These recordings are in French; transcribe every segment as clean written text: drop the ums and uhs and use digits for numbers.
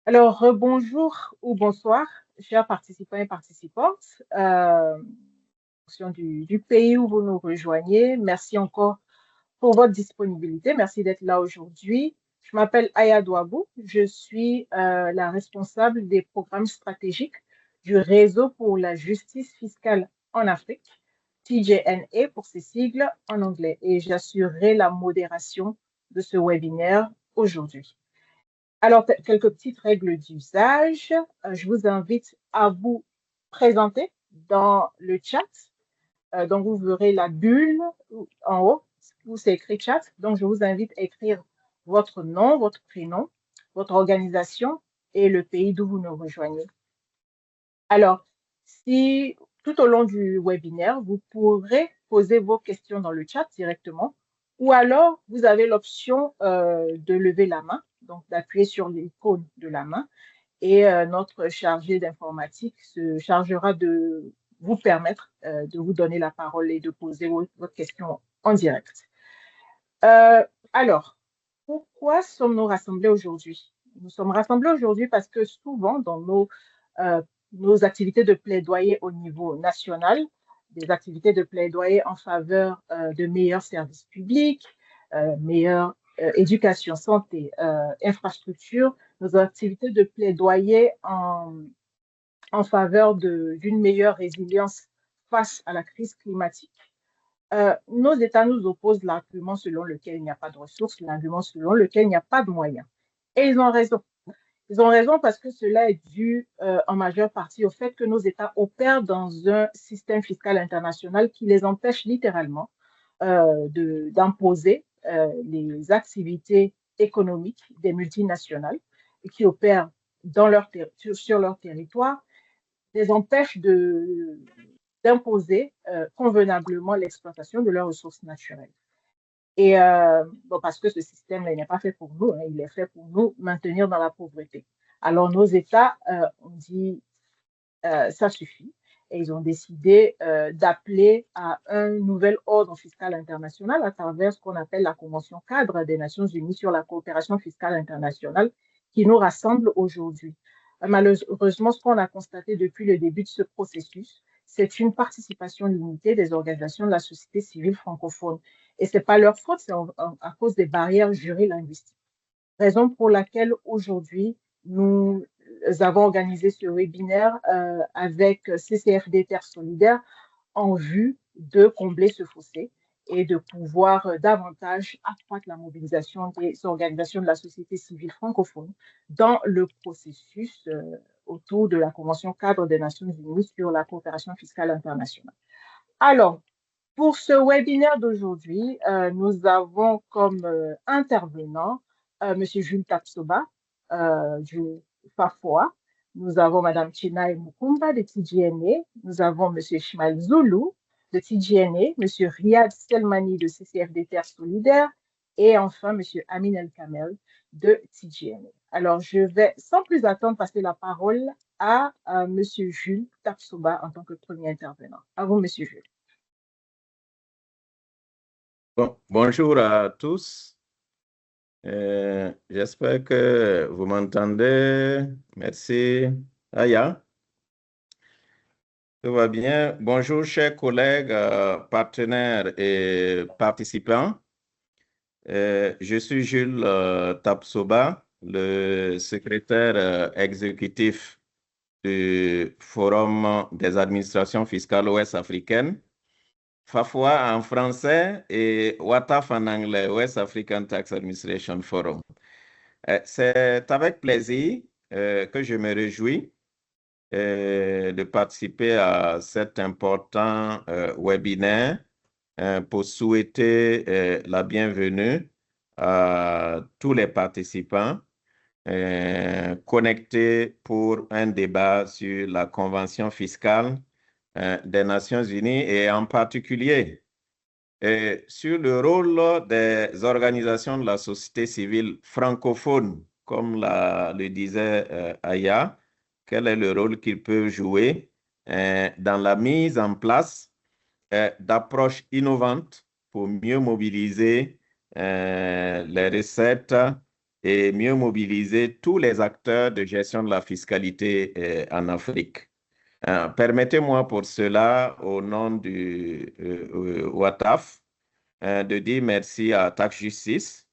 Alors, bonjour ou bonsoir, chers participants et participantes, en fonction du pays où vous nous rejoignez. Merci encore pour votre disponibilité. Merci d'être là aujourd'hui. Je m'appelle Aya Douabou. Je suis la responsable des programmes stratégiques du Réseau pour la justice fiscale en Afrique, TJNA pour ses sigles en anglais, et j'assurerai la modération de ce webinaire aujourd'hui. Alors, quelques petites règles d'usage. Je vous invite à vous présenter dans le chat. Donc, vous verrez la bulle en haut où c'est écrit chat. Donc, je vous invite à écrire votre nom, votre prénom, votre organisation et le pays d'où vous nous rejoignez. Alors, si tout au long du webinaire, vous pourrez poser vos questions dans le chat directement, ou alors vous avez l'option de lever la main, donc d'appuyer sur l'icône de la main, et notre chargé d'informatique se chargera de vous permettre de vous donner la parole et de poser votre question en direct. Alors, pourquoi sommes-nous rassemblés aujourd'hui? Nous sommes rassemblés aujourd'hui parce que souvent, dans nos activités de plaidoyer au niveau national, des activités de plaidoyer en faveur de meilleurs services publics, meilleure éducation, santé, infrastructure, nos activités de plaidoyer en faveur d'une meilleure résilience face à la crise climatique. Nos États nous opposent l'argument selon lequel il n'y a pas de ressources, l'argument selon lequel il n'y a pas de moyens. Et ils ont raison. Ils ont raison parce que cela est dû en majeure partie au fait que nos États opèrent dans un système fiscal international qui les empêche littéralement d'imposer les activités économiques des multinationales qui opèrent sur leur territoire, les empêche d'imposer convenablement l'exploitation de leurs ressources naturelles. Et bon, parce que ce système n'est pas fait pour nous, hein, il est fait pour nous maintenir dans la pauvreté. Alors nos États ont dit ça suffit et ils ont décidé d'appeler à un nouvel ordre fiscal international à travers ce qu'on appelle la Convention cadre des Nations Unies sur la coopération fiscale internationale qui nous rassemble aujourd'hui. Malheureusement, ce qu'on a constaté depuis le début de ce processus, c'est une participation limitée des organisations de la société civile francophone. Et ce n'est pas leur faute, c'est à cause des barrières juridiques. Raison pour laquelle aujourd'hui, nous avons organisé ce webinaire avec CCFD Terre Solidaire en vue de combler ce fossé et de pouvoir davantage accroître la mobilisation des organisations de la société civile francophone dans le processus autour de la Convention cadre des Nations Unies sur la coopération fiscale internationale. Alors, pour ce webinaire d'aujourd'hui, nous avons comme intervenant M. Jules Tapsoba du FAFOA. Nous avons Mme Chinaï Mukumba de TGNA. Nous avons M. Ishmael Zoulou de TGNA, M. Riyad Selmani de CCFD Terre Solidaire et enfin M. Amin El Kamel de TGNA. Alors, je vais sans plus attendre passer la parole à M. Jules Tapsoba en tant que premier intervenant. À vous, M. Jules. Bonjour à tous. J'espère que vous m'entendez. Merci. Aya. Tout va bien. Bonjour, chers collègues, partenaires et participants. Je suis Jules Tapsoba, le secrétaire exécutif du Forum des administrations fiscales ouest-africaines. FAFOA en français et WATAF en anglais, West African Tax Administration Forum. C'est avec plaisir que je me réjouis de participer à cet important webinaire pour souhaiter la bienvenue à tous les participants connectés pour un débat sur la Convention fiscale des Nations Unies et en particulier sur le rôle des organisations de la société civile francophone, comme le disait Aya, quel est le rôle qu'ils peuvent jouer dans la mise en place d'approches innovantes pour mieux mobiliser les recettes et mieux mobiliser tous les acteurs de gestion de la fiscalité en Afrique. Permettez-moi pour cela, au nom du WATAF, de dire merci à Tax Justice,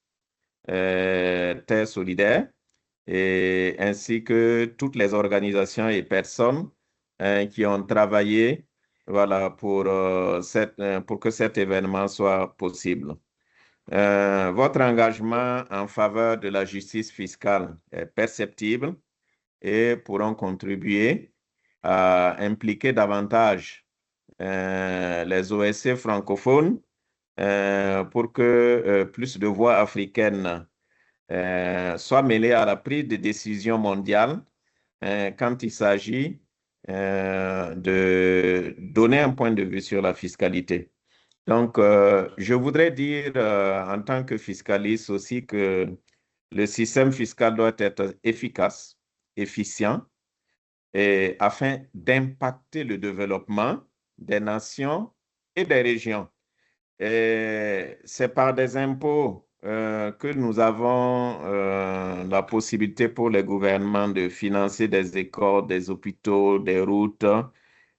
Terre Solidaire, et ainsi que toutes les organisations et personnes qui ont travaillé voilà, pour que cet événement soit possible. Votre engagement en faveur de la justice fiscale est perceptible et pourront contribuer à impliquer davantage les OSC francophones pour que plus de voix africaines soient mêlées à la prise de décision mondiale quand il s'agit de donner un point de vue sur la fiscalité. Donc, je voudrais dire en tant que fiscaliste aussi que le système fiscal doit être efficace, efficient, et afin d'impacter le développement des nations et des régions. C'est par des impôts que nous avons la possibilité pour les gouvernements de financer des écoles, des hôpitaux, des routes,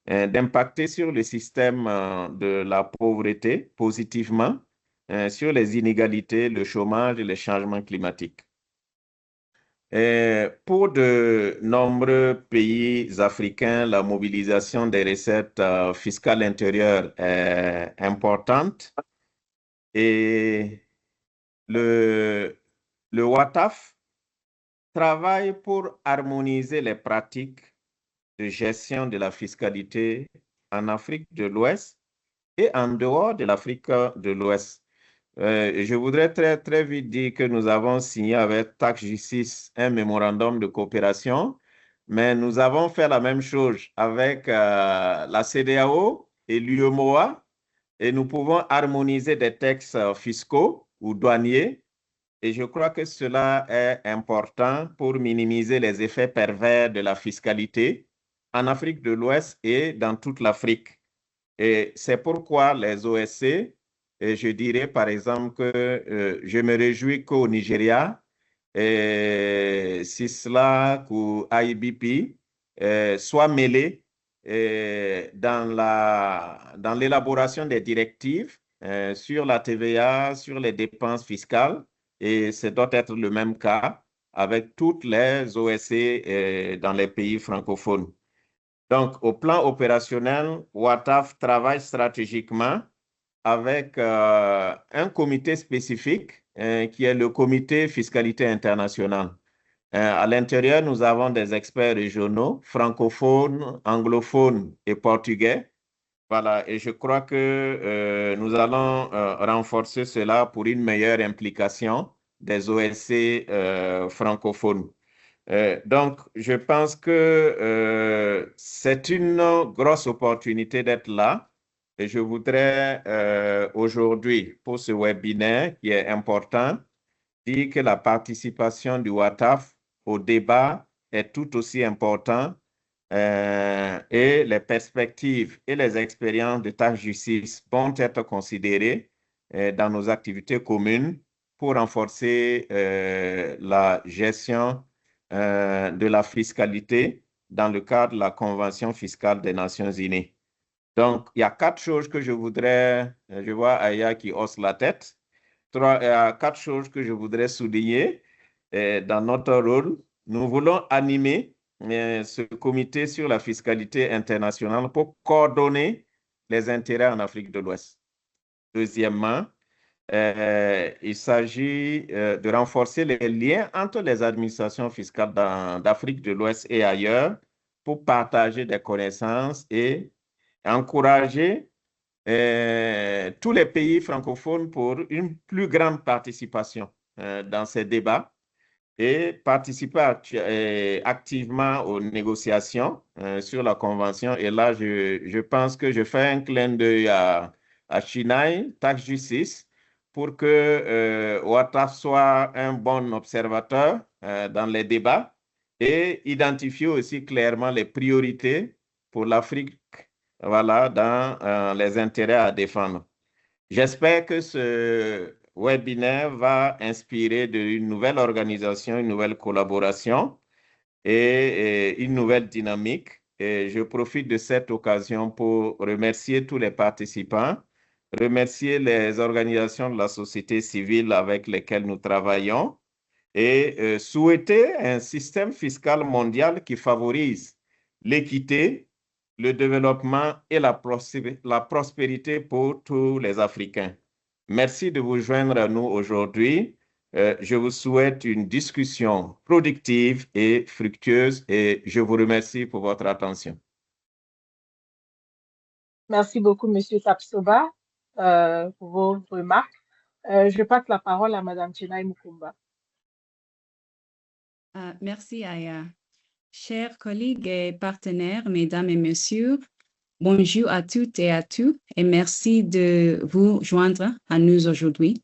d'impacter sur le système de la pauvreté positivement, sur les inégalités, le chômage et les changements climatiques. Pour de nombreux pays africains, la mobilisation des recettes fiscales intérieures est importante et le WATAF travaille pour harmoniser les pratiques de gestion de la fiscalité en Afrique de l'Ouest et en dehors de l'Afrique de l'Ouest. Je voudrais très vite dire que nous avons signé avec Tax Justice un mémorandum de coopération, mais nous avons fait la même chose avec la CEDEAO et l'UEMOA, et nous pouvons harmoniser des textes fiscaux ou douaniers, et je crois que cela est important pour minimiser les effets pervers de la fiscalité en Afrique de l'Ouest et dans toute l'Afrique. Et c'est pourquoi les OSC, et je dirais par exemple que je me réjouis qu'au Nigeria, CISLAC ou IBP soient mêlés dans l'élaboration des directives sur la TVA, sur les dépenses fiscales, et ce doit être le même cas avec toutes les OSC dans les pays francophones. Donc, au plan opérationnel, WATAF travaille stratégiquement avec un comité spécifique qui est le comité fiscalité internationale. À l'intérieur, nous avons des experts régionaux, francophones, anglophones et portugais. Voilà, et je crois que nous allons renforcer cela pour une meilleure implication des OSC francophones. Donc, je pense que c'est une grosse opportunité d'être là. Et je voudrais aujourd'hui, pour ce webinaire qui est important, dire que la participation du WATAF au débat est tout aussi importante et les perspectives et les expériences de Tax Justice vont être considérées dans nos activités communes pour renforcer la gestion de la fiscalité dans le cadre de la Convention fiscale des Nations Unies. Donc, il y a 4 choses que je voudrais, je vois Aya qui hausse la tête, il y a 4 choses que je voudrais souligner dans notre rôle. Nous voulons animer ce comité sur la fiscalité internationale pour coordonner les intérêts en Afrique de l'Ouest. Deuxièmement, il s'agit de renforcer les liens entre les administrations fiscales d'Afrique de l'Ouest et ailleurs pour partager des connaissances et encourager tous les pays francophones pour une plus grande participation dans ces débats et participer activement aux négociations sur la Convention. Et là, je pense que je fais un clin d'œil à Chinaï, Tax Justice, pour que WATAF soit un bon observateur dans les débats et identifier aussi clairement les priorités pour l'Afrique, voilà, dans les intérêts à défendre. J'espère que ce webinaire va inspirer une nouvelle organisation, une nouvelle collaboration et une nouvelle dynamique. Et je profite de cette occasion pour remercier tous les participants, remercier les organisations de la société civile avec lesquelles nous travaillons et souhaiter un système fiscal mondial qui favorise l'équité, le développement et la prospérité pour tous les Africains. Merci de vous joindre à nous aujourd'hui. Je vous souhaite une discussion productive et fructueuse et je vous remercie pour votre attention. Merci beaucoup, Monsieur Tapsoba, pour vos remarques. Je passe la parole à Madame Chenai Mukumba. Merci, Aya. Chers collègues et partenaires, mesdames et messieurs, bonjour à toutes et à tous et merci de vous joindre à nous aujourd'hui.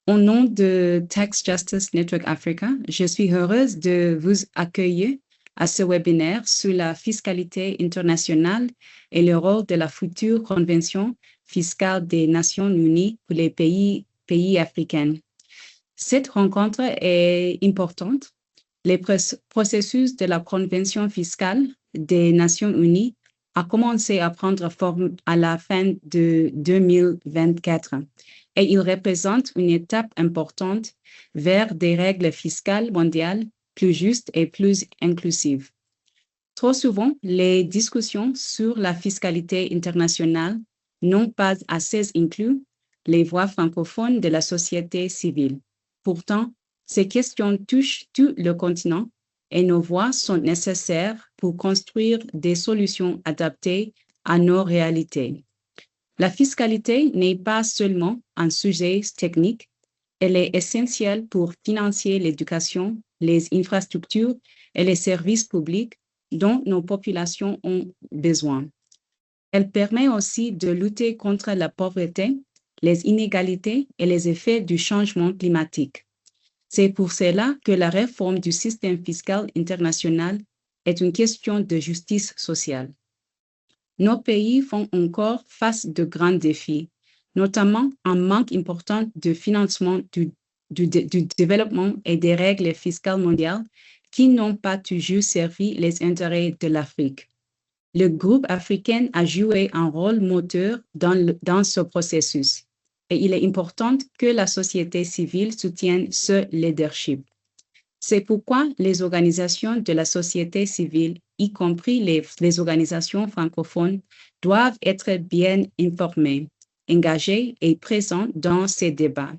Au nom de Tax Justice Network Africa, je suis heureuse de vous accueillir à ce webinaire sur la fiscalité internationale et le rôle de la future Convention fiscale des Nations Unies pour les pays africains. Cette rencontre est importante. Le processus de la Convention fiscale des Nations Unies a commencé à prendre forme à la fin de 2024 et il représente une étape importante vers des règles fiscales mondiales plus justes et plus inclusives. Trop souvent, les discussions sur la fiscalité internationale n'ont pas assez inclus les voix francophones de la société civile. Pourtant, ces questions touchent tout le continent et nos voix sont nécessaires pour construire des solutions adaptées à nos réalités. La fiscalité n'est pas seulement un sujet technique, elle est essentielle pour financer l'éducation, les infrastructures et les services publics dont nos populations ont besoin. Elle permet aussi de lutter contre la pauvreté, les inégalités et les effets du changement climatique. C'est pour cela que la réforme du système fiscal international est une question de justice sociale. Nos pays font encore face de grands défis, notamment un manque important de financement du développement et des règles fiscales mondiales qui n'ont pas toujours servi les intérêts de l'Afrique. Le groupe africain a joué un rôle moteur dans ce processus et il est important que la société civile soutienne ce leadership. C'est pourquoi les organisations de la société civile, y compris les organisations francophones, doivent être bien informées, engagées et présentes dans ces débats.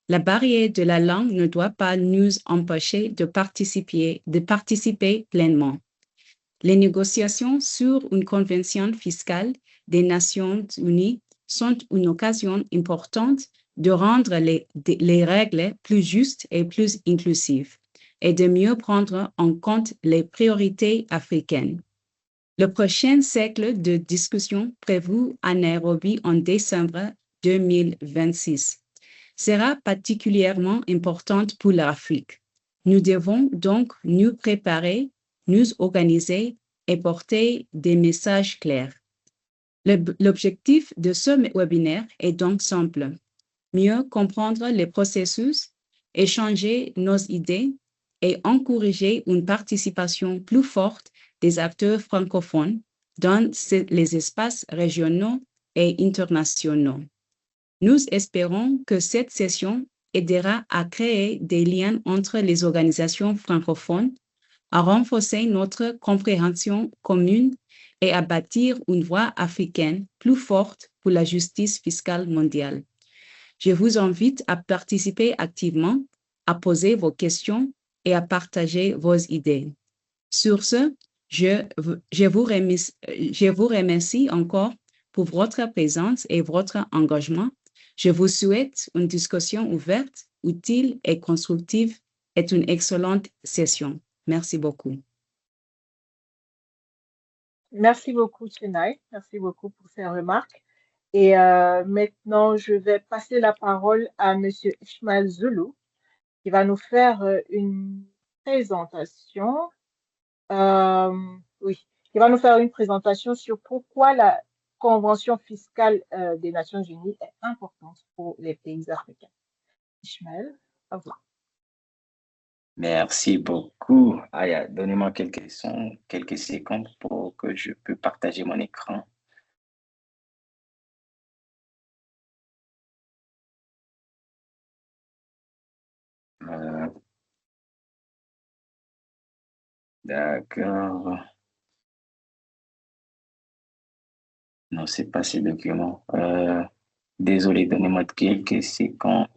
La barrière de la langue ne doit pas nous empêcher de participer pleinement. Les négociations sur une convention fiscale des Nations Unies sont une occasion importante de rendre les règles plus justes et plus inclusives et de mieux prendre en compte les priorités africaines. Le prochain cycle de discussion prévu à Nairobi en décembre 2026 sera particulièrement important pour l'Afrique. Nous devons donc nous préparer, nous organiser et porter des messages clairs. L'objectif de ce webinaire est donc simple: mieux comprendre les processus, échanger nos idées et encourager une participation plus forte des acteurs francophones dans les espaces régionaux et internationaux. Nous espérons que cette session aidera à créer des liens entre les organisations francophones, à renforcer notre compréhension commune et à bâtir une voix africaine plus forte pour la justice fiscale mondiale. Je vous invite à participer activement, à poser vos questions et à partager vos idées. Sur ce, je vous remercie encore pour votre présence et votre engagement. Je vous souhaite une discussion ouverte, utile et constructive et une excellente session. Merci beaucoup. Merci beaucoup, Chenai. Merci beaucoup pour ces remarques. Et maintenant, je vais passer la parole à Monsieur Ishmael Zulu, qui va nous faire une présentation. Qui va nous faire une présentation sur pourquoi la Convention fiscale des Nations Unies est importante pour les pays africains. Ishmael, au revoir. Merci beaucoup. Aya, donnez-moi quelques secondes pour que je puisse partager mon écran. D'accord. Non, c'est pas ces documents. Désolé, donnez-moi quelques secondes.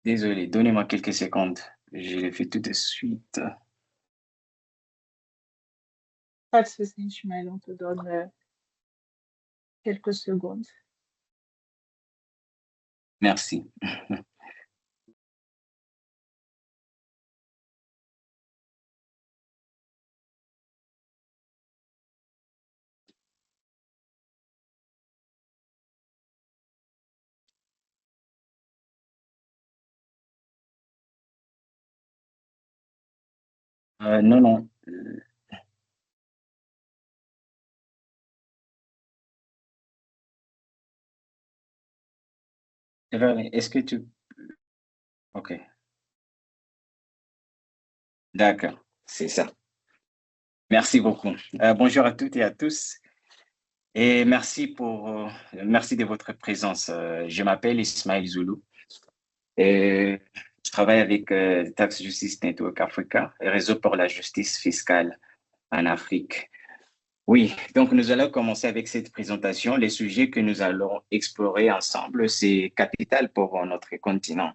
Désolé, donnez-moi quelques secondes. Je le fais tout de suite. Pas de souci, Ishmael, on te donne quelques secondes. Merci. Non, non. Est-ce que tu... OK. D'accord, c'est ça. Merci beaucoup. Bonjour à toutes et à tous. Et merci de votre présence. Je m'appelle Ismaël Zoulou et je travaille avec Tax Justice Network Africa, réseau pour la justice fiscale en Afrique. Oui, donc nous allons commencer avec cette présentation. Les sujets que nous allons explorer ensemble, c'est capital pour notre continent.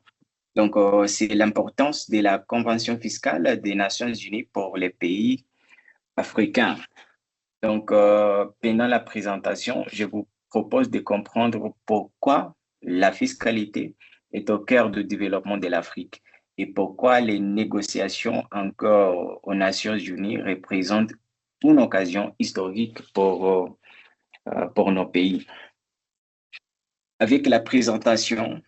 Donc, c'est l'importance de la Convention fiscale des Nations Unies pour les pays africains. Donc, pendant la présentation, je vous propose de comprendre pourquoi la fiscalité est au cœur du développement de l'Afrique et pourquoi les négociations encore aux Nations Unies représentent une occasion historique pour nos pays. Avec la présentation,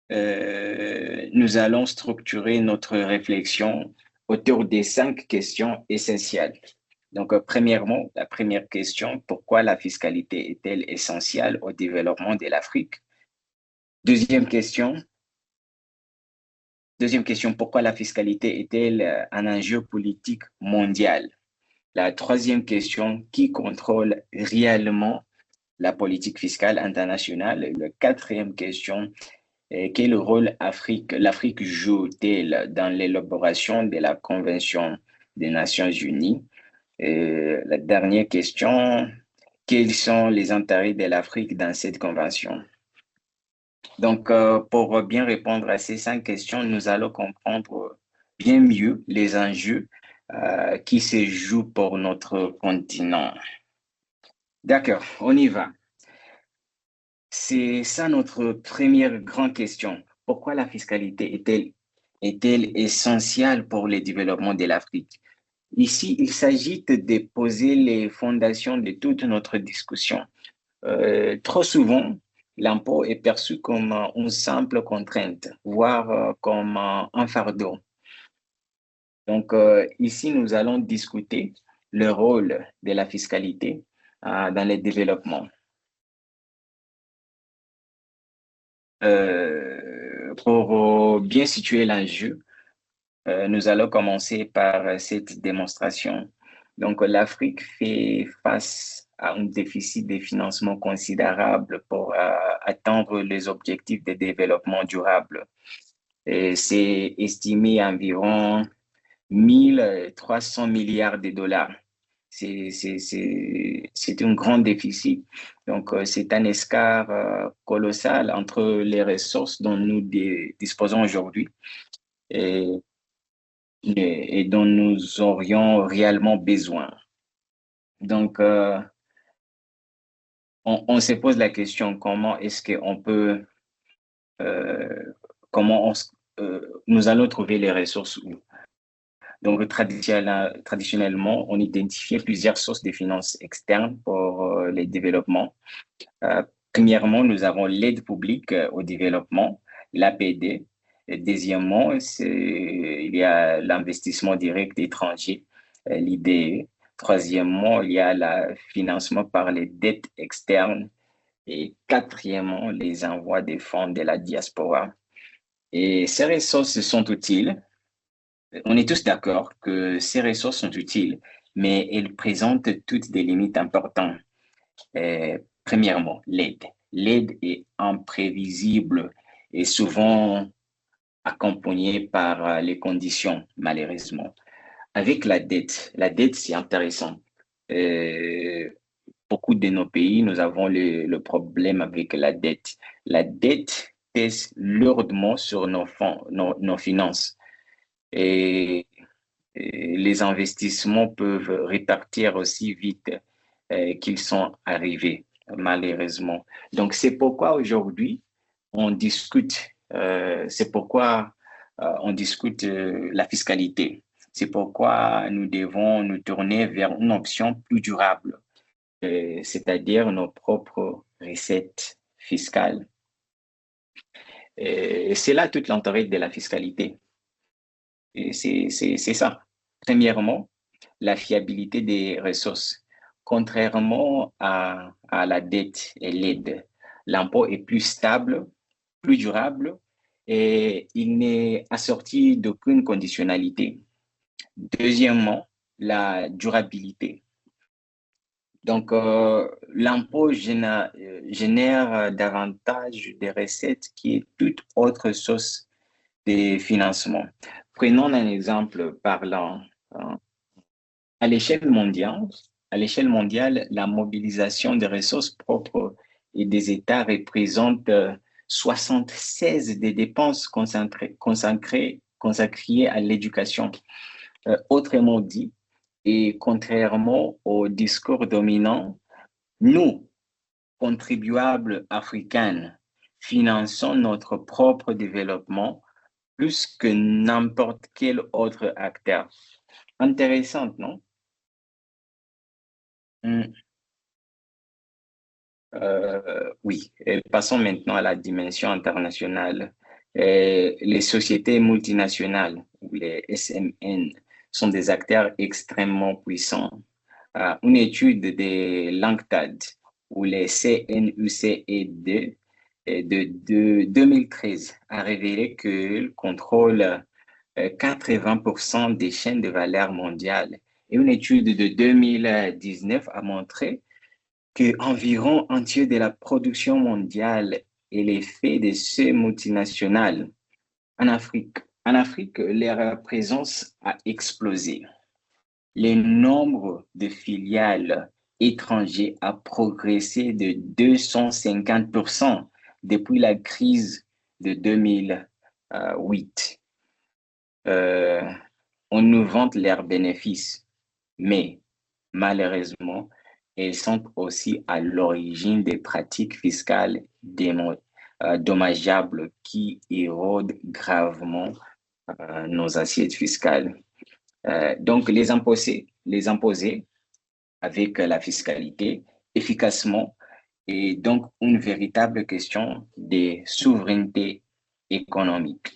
nous allons structurer notre réflexion autour des 5 questions essentielles. Donc, premièrement, la première question, pourquoi la fiscalité est-elle essentielle au développement de l'Afrique? Deuxième question, pourquoi la fiscalité est-elle un enjeu politique mondial? La troisième question, qui contrôle réellement la politique fiscale internationale? La quatrième question, quel rôle l'Afrique joue-t-elle dans l'élaboration de la Convention des Nations Unies? La dernière question, quels sont les intérêts de l'Afrique dans cette convention? Donc, pour bien répondre à ces 5 questions, nous allons comprendre bien mieux les enjeux qui se jouent pour notre continent. D'accord, on y va. C'est ça notre première grande question. Pourquoi la fiscalité est-elle essentielle pour le développement de l'Afrique? Ici, il s'agit de poser les fondations de toute notre discussion. Trop souvent, l'impôt est perçu comme une simple contrainte, voire comme un fardeau. Donc, ici, nous allons discuter le rôle de la fiscalité dans le développement. Pour bien situer l'enjeu, nous allons commencer par cette démonstration. Donc, l'Afrique fait face à un déficit de financement considérable pour atteindre les objectifs de développement durable. C'est estimé à environ 1 300 milliards de dollars. C'est un grand déficit. Donc, c'est un écart colossal entre les ressources dont nous disposons aujourd'hui et, et dont nous aurions réellement besoin. Donc, on se pose la question, comment est-ce qu'on peut, nous allons trouver les ressources où? Donc, traditionnellement, on identifiait plusieurs sources de finances externes pour les développements. Premièrement, nous avons l'aide publique au développement, l'APD. Deuxièmement, il y a l'investissement direct étranger, l'IDE. Troisièmement, il y a le financement par les dettes externes. Et quatrièmement, les envois des fonds de la diaspora. Et ces ressources sont utiles. On est tous d'accord que ces ressources sont utiles, mais elles présentent toutes des limites importantes. Premièrement, l'aide. L'aide est imprévisible et souvent accompagnée par les conditions, malheureusement. Avec la dette, c'est intéressant. Beaucoup de nos pays, nous avons le problème avec la dette. La dette pèse lourdement sur nos finances. Et les investissements peuvent répartir aussi vite qu'ils sont arrivés, malheureusement. Donc, c'est pourquoi aujourd'hui, on discute, on discute la fiscalité. C'est pourquoi nous devons nous tourner vers une option plus durable, c'est-à-dire nos propres recettes fiscales. C'est là tout l'intérêt de la fiscalité. C'est ça. Premièrement, la fiabilité des ressources. Contrairement à la dette et l'aide, l'impôt est plus stable, plus durable et il n'est assorti d'aucune conditionnalité. Deuxièmement, la durabilité. Donc, l'impôt génère davantage de recettes qui est toute autre source de financement. Prenons un exemple parlant. À l'échelle mondiale, la mobilisation des ressources propres et des États représente 76 des dépenses consacrées à l'éducation. Autrement dit, et contrairement au discours dominant, nous, contribuables africains, finançons notre propre développement plus que n'importe quel autre acteur. Intéressante, non? Oui, passons maintenant à la dimension internationale. Les sociétés multinationales, ou les SMN, sont des acteurs extrêmement puissants. Une étude de l'UNCTAD, ou les CNUCED, de 2013 a révélé qu'ils contrôlent 80% des chaînes de valeur mondiales. Et une étude de 2019 a montré qu'environ un tiers de la production mondiale est l'effet de ces multinationales. En Afrique, leur présence a explosé. Le nombre de filiales étrangères a progressé de 250% depuis la crise de 2008. On nous vante leurs bénéfices, mais malheureusement, elles sont aussi à l'origine des pratiques fiscales dommageables qui érodent gravement nos assiettes fiscales. Donc, les imposer avec la fiscalité efficacement est donc une véritable question de souveraineté économique.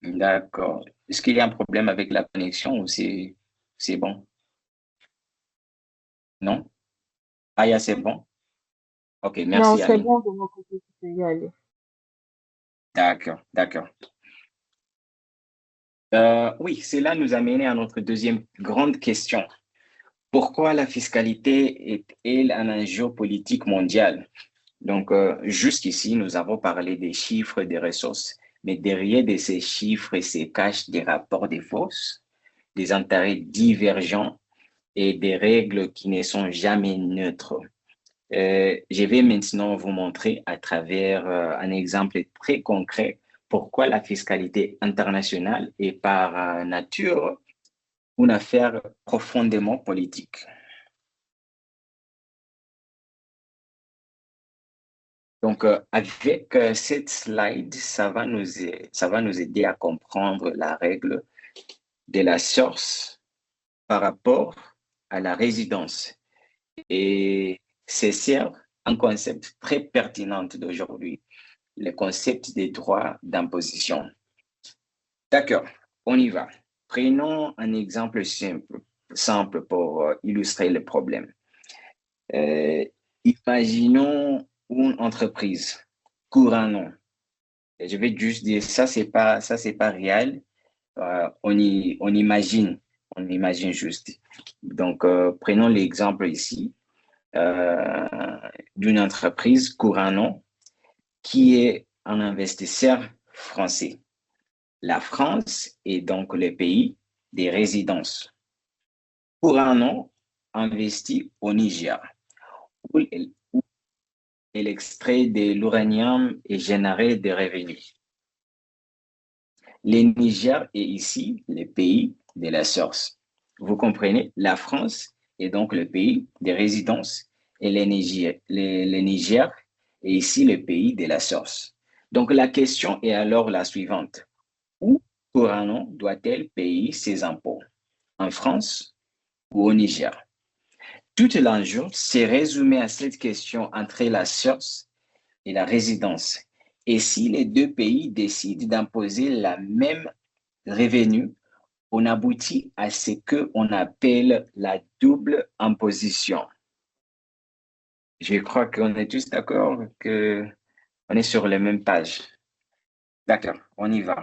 D'accord. Est-ce qu'il y a un problème avec la connexion ou c'est bon? Non? Aya, c'est bon? Ok, Non, merci c'est Aline. bon de mon côté, tu peux y aller. D'accord. Oui, cela nous a mené à notre deuxième grande question. Pourquoi la fiscalité est-elle un enjeu politique mondial? Donc, jusqu'ici, nous avons parlé des chiffres des ressources, mais derrière de ces chiffres se cachent des rapports de force, des intérêts divergents et des règles qui ne sont jamais neutres. Je vais maintenant vous montrer à travers un exemple très concret pourquoi la fiscalité internationale est par nature une affaire profondément politique. Donc, avec cette slide, ça va nous aider à comprendre la règle de la source par rapport à la résidence. Et c'est un concept très pertinent d'aujourd'hui, le concept des droits d'imposition. D'accord, on y va. Prenons un exemple simple pour illustrer le problème. Imaginons une entreprise, Courant. Je vais juste dire ça, c'est pas réel. On imagine juste. Donc, prenons l'exemple ici d'une entreprise Courant qui est un investisseur français. La France est donc le pays des résidences. Courant investit au Niger, où l'extrait de l'uranium est généré des revenus. Le Niger est ici le pays de la source. Vous comprenez? La France est donc le pays des résidences et le Niger est ici le pays de la source. Donc la question est alors la suivante. Où Courant doit-elle payer ses impôts? En France ou au Niger? Tout l'enjeu s'est résumé à cette question entre la source et la résidence. Et si les deux pays décident d'imposer la même revenu, on aboutit à ce qu'on appelle la double imposition. Je crois qu'on est tous d'accord qu'on est sur la même page. D'accord, on y va.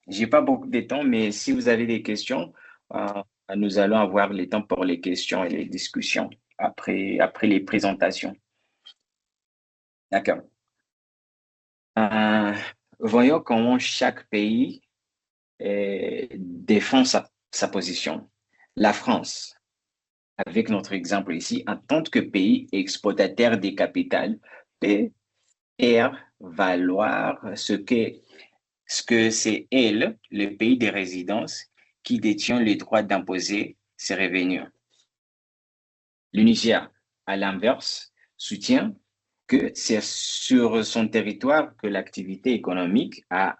Je n'ai pas beaucoup de temps, mais si vous avez des questions, nous allons avoir le temps pour les questions et les discussions après les présentations. D'accord. Voyons comment chaque pays défend sa position. La France, avec notre exemple ici, en tant que pays exportateur des capitales, peut faire valoir ce que c'est elle, le pays de résidence, qui détient le droit d'imposer ses revenus. Le Niger, à l'inverse, soutient que c'est sur son territoire que l'activité économique a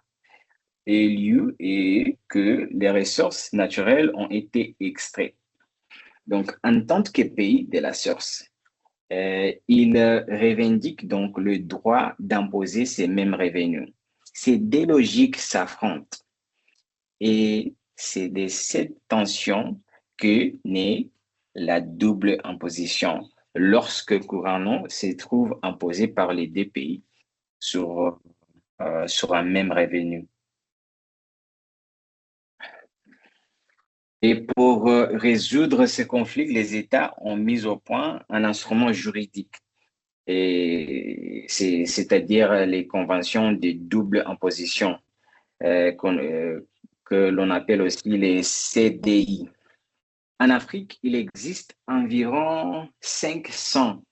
lieu et que les ressources naturelles ont été extraites. Donc, en tant que pays de la source, il revendique donc le droit d'imposer ces mêmes revenus. Ces deux logiques s'affrontent et c'est de cette tension que naît la double imposition lorsque Courant se trouve imposé par les deux pays sur un même revenu. Et pour résoudre ce conflit, les États ont mis au point un instrument juridique, c'est-à-dire les conventions de double imposition, que l'on appelle aussi les CDI. En Afrique, il existe environ 500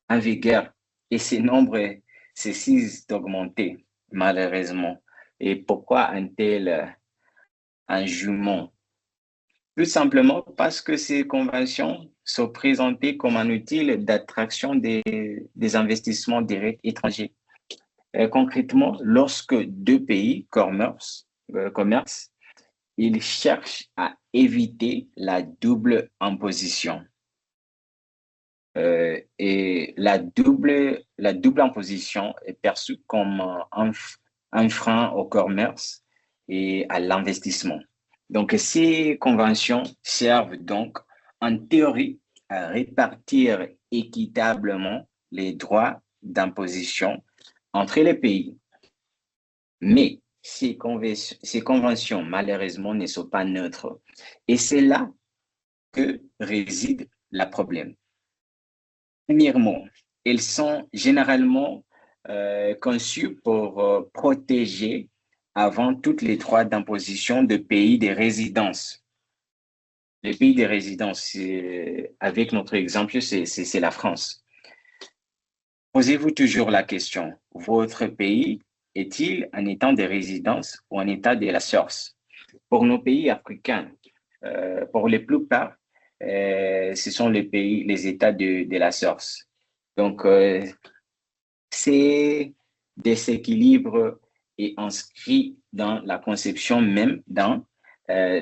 en vigueur et ce nombre cesse d'augmenter, malheureusement. Et pourquoi un tel enjouement? Tout simplement parce que ces conventions sont présentées comme un outil d'attraction des investissements directs étrangers. Concrètement, lorsque deux pays commercent, ils cherchent à éviter la double imposition. Et la double imposition est perçue comme un frein au commerce et à l'investissement. Donc, ces conventions servent donc, en théorie, à répartir équitablement les droits d'imposition entre les pays. Mais ces conventions, malheureusement, ne sont pas neutres. Et c'est là que réside le problème. Premièrement, elles sont généralement conçues pour protéger avant toutes les droits d'imposition de pays de résidence. Les pays de résidence, avec notre exemple, c'est la France. Posez-vous toujours la question, votre pays est-il un état de résidence ou un état de la source? Pour nos pays africains, pour les plupart, ce sont les états de la source. Donc, ces déséquilibres est inscrit dans la conception même dans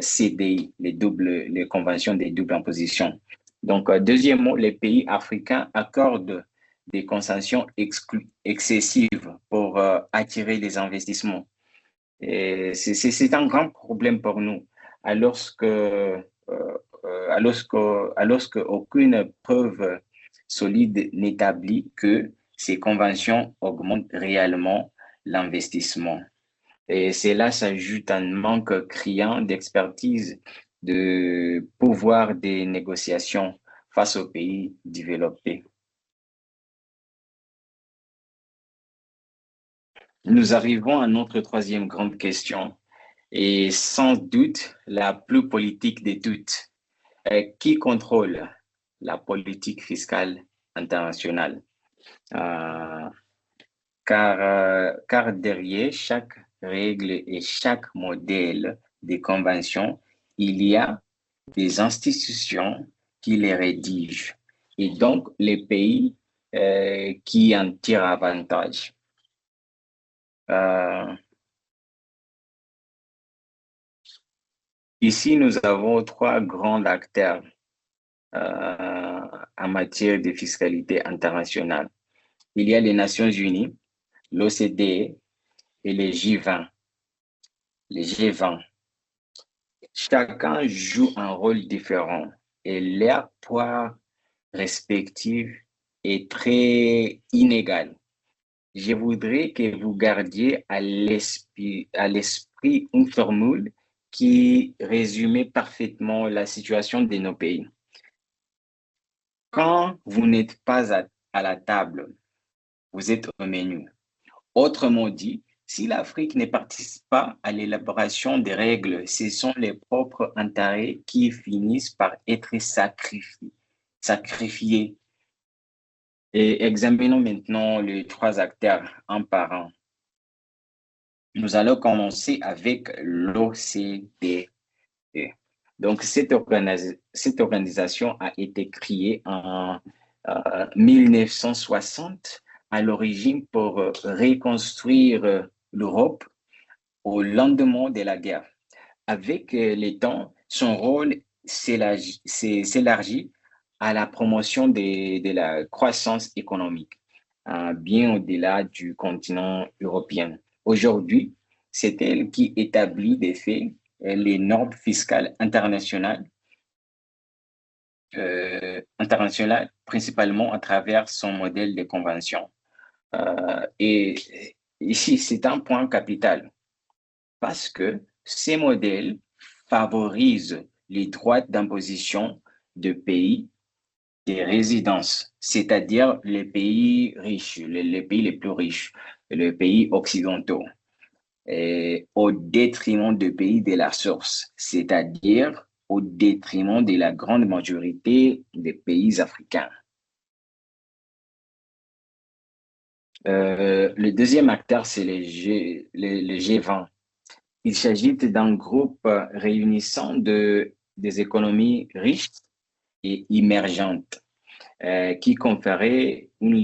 CDI, les conventions des doubles impositions. Donc, deuxièmement, les pays africains accordent des concessions excessives pour attirer les investissements. C'est un grand problème pour nous, alors qu'aucune preuve solide n'établit que ces conventions augmentent réellement l'investissement. Et cela s'ajoute à un manque criant d'expertise, de pouvoir des négociations face aux pays développés. Nous arrivons à notre troisième grande question, et sans doute la plus politique de toutes. Qui contrôle la politique fiscale internationale? Car derrière chaque règle et chaque modèle de convention, il y a des institutions qui les rédigent et donc les pays qui en tirent avantage. Ici, nous avons trois grands acteurs en matière de fiscalité internationale. Il y a les Nations Unies, l'OCDE et les G20. Les G20. Chacun joue un rôle différent et leur poids respectif est très inégal. Je voudrais que vous gardiez à l'esprit une formule qui résumait parfaitement la situation de nos pays. Quand vous n'êtes pas à la table, vous êtes au menu. Autrement dit, si l'Afrique ne participe pas à l'élaboration des règles, ce sont les propres intérêts qui finissent par être sacrifiés. Et examinons maintenant les trois acteurs un par un. Nous allons commencer avec l'OCDE. Donc, cette organisation a été créée en 1960 à l'origine pour reconstruire l'Europe au lendemain de la guerre. Avec le temps, son rôle s'élargit à la promotion de la croissance économique, bien au-delà du continent européen. Aujourd'hui, c'est elle qui établit des faits les normes fiscales internationales, principalement à travers son modèle de convention. Et ici, c'est un point capital parce que ces modèles favorisent les droits d'imposition de pays de résidence, c'est-à-dire les pays riches, les pays les plus riches, les pays occidentaux, au détriment des pays de la source, c'est-à-dire au détriment de la grande majorité des pays africains. Le deuxième acteur, c'est le G20. Il s'agit d'un groupe réunissant des économies riches et émergentes qui conférait une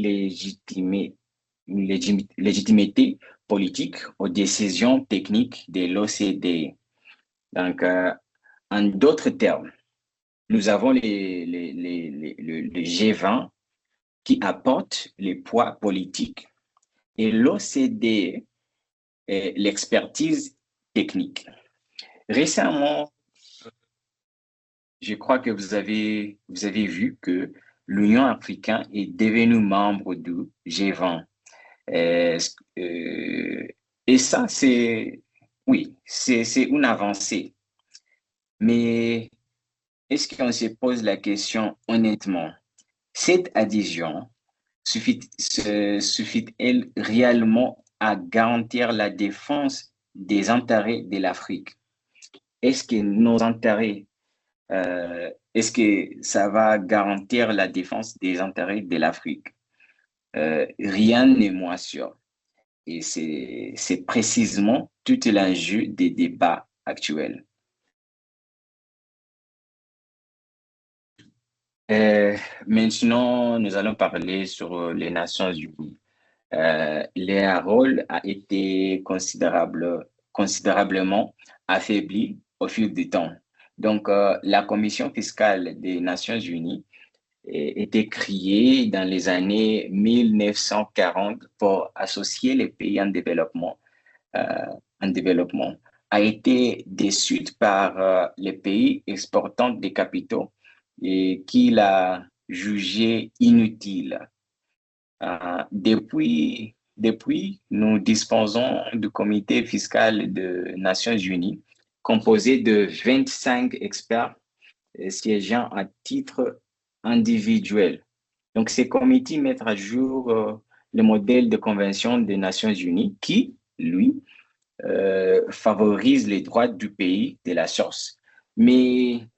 légitimité politique aux décisions techniques de l'OCDE. Donc, en d'autres termes, nous avons le G20 qui apporte les poids politiques et l'OCDE l'expertise technique. Récemment, je crois que vous avez vu que l'Union africaine est devenue membre du G20. Et ça, c'est une avancée. Mais est-ce qu'on se pose la question honnêtement, cette adhésion suffit-elle réellement à garantir la défense des intérêts de l'Afrique. Est-ce que nos intérêts, est-ce que ça va garantir la défense des intérêts de l'Afrique? Rien n'est moins sûr. Et c'est précisément tout l'enjeu des débats actuels. Maintenant, nous allons parler sur les Nations Unies. Leur rôle a été considérablement affaibli au fil du temps. Donc, la Commission fiscale des Nations Unies était créée dans les années 1940 pour associer les pays en développement, a été dissoute par les pays exportants des capitaux et qui l'a jugé inutile. Depuis, nous disposons du comité fiscal des Nations Unies, composé de 25 experts siégeant à titre individuel. Donc, ces comités mettent à jour le modèle de convention des Nations Unies qui, lui, favorise les droits du pays de la source. Mais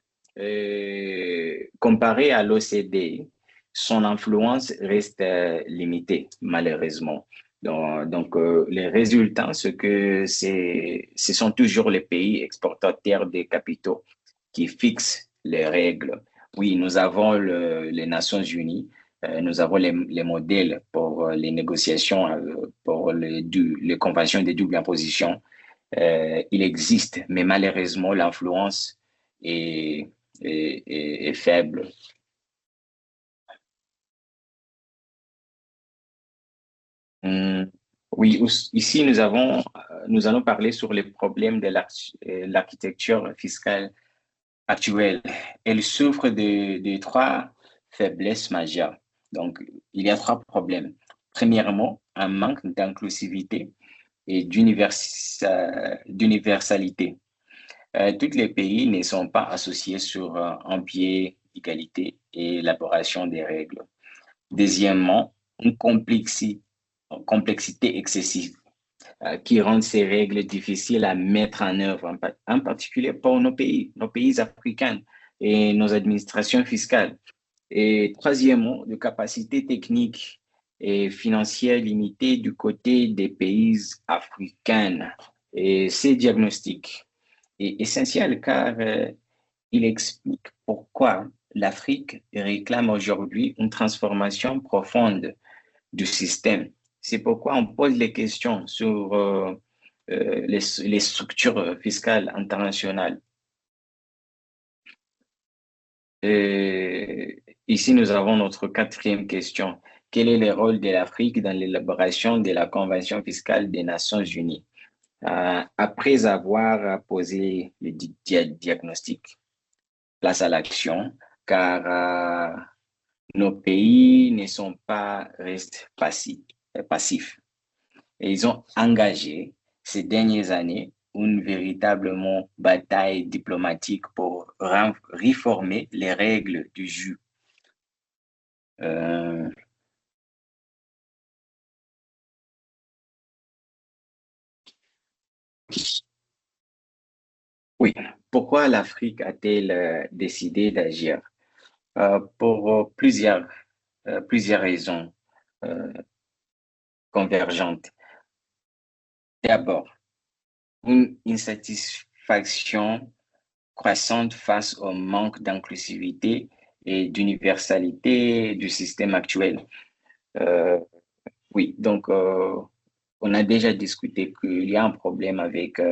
comparé à l'OCDE, son influence reste limitée, malheureusement. Donc les résultats, c'est que ce sont toujours les pays exportateurs des capitaux qui fixent les règles. Oui, nous avons les Nations Unies, nous avons les modèles pour les négociations, pour les conventions de double imposition. Il existe, mais malheureusement, l'influence est faible. Oui, ici nous allons parler sur les problèmes de l'architecture fiscale actuelle. Elle souffre de trois faiblesses majeures. Donc, il y a trois problèmes. Premièrement, un manque d'inclusivité et d'universalité. Tous les pays ne sont pas associés sur un pied d'égalité et élaboration des règles. Deuxièmement, une complexité excessive qui rend ces règles difficiles à mettre en œuvre, en particulier pour nos pays africains et nos administrations fiscales. Et troisièmement, de capacités techniques et financières limitées du côté des pays africains. Et ces diagnostics est essentiel car il explique pourquoi l'Afrique réclame aujourd'hui une transformation profonde du système. C'est pourquoi on pose les questions sur les structures fiscales internationales. Ici, nous avons notre quatrième question. Quel est le rôle de l'Afrique dans l'élaboration de la Convention fiscale des Nations Unies? Après avoir posé le diagnostic, place à l'action, car nos pays ne sont pas restés passifs. Et ils ont engagé ces dernières années une véritable bataille diplomatique pour réformer les règles du jeu. Oui, pourquoi l'Afrique a-t-elle décidé d'agir? Pour plusieurs raisons convergentes. D'abord, une insatisfaction croissante face au manque d'inclusivité et d'universalité du système actuel. Oui, donc on a déjà discuté qu'il y a un problème avec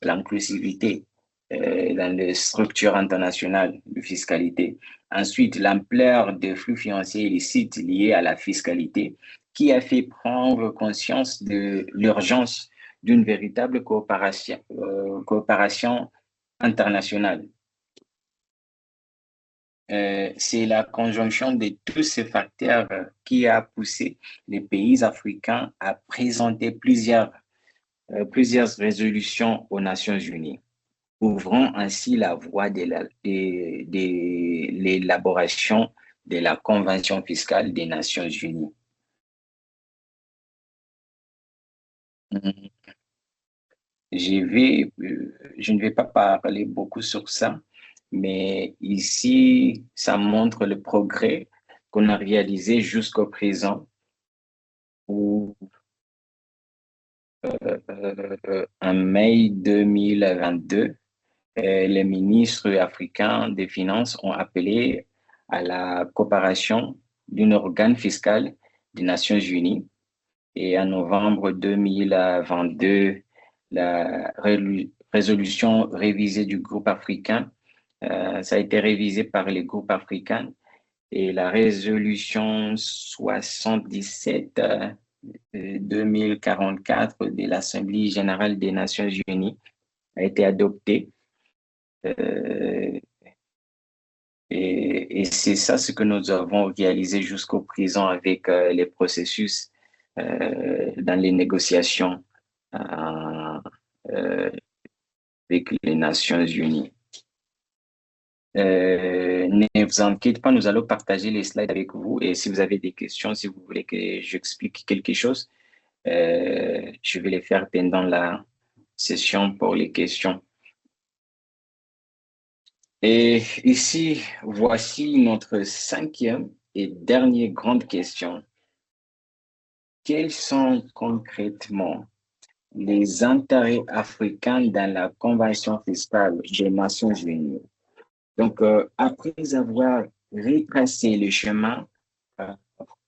l'inclusivité dans les structures internationales de fiscalité. Ensuite, l'ampleur des flux financiers illicites liés à la fiscalité qui a fait prendre conscience de l'urgence d'une véritable coopération internationale. C'est la conjonction de tous ces facteurs qui a poussé les pays africains à présenter plusieurs résolutions aux Nations Unies, ouvrant ainsi la voie de l'élaboration de la Convention fiscale des Nations Unies. je ne vais pas parler beaucoup sur ça, mais ici, ça montre le progrès qu'on a réalisé jusqu'au présent, où en mai 2022, les ministres africains des Finances ont appelé à la coopération d'un organe fiscal des Nations Unies. Et en novembre 2022, la résolution révisée du groupe africain, ça a été révisé par les groupes africains, et la résolution 77 2044 de l'Assemblée générale des Nations Unies a été adoptée. Et c'est ça ce que nous avons réalisé jusqu'au présent avec les processus dans les négociations avec les Nations Unies. Ne vous inquiétez pas, nous allons partager les slides avec vous, et si vous avez des questions, si vous voulez que j'explique quelque chose, je vais les faire pendant la session pour les questions. Et ici, voici notre 5e et dernière grande question. Quels sont concrètement les intérêts africains dans la Convention fiscale des Nations Unies? Donc, après avoir retracé le chemin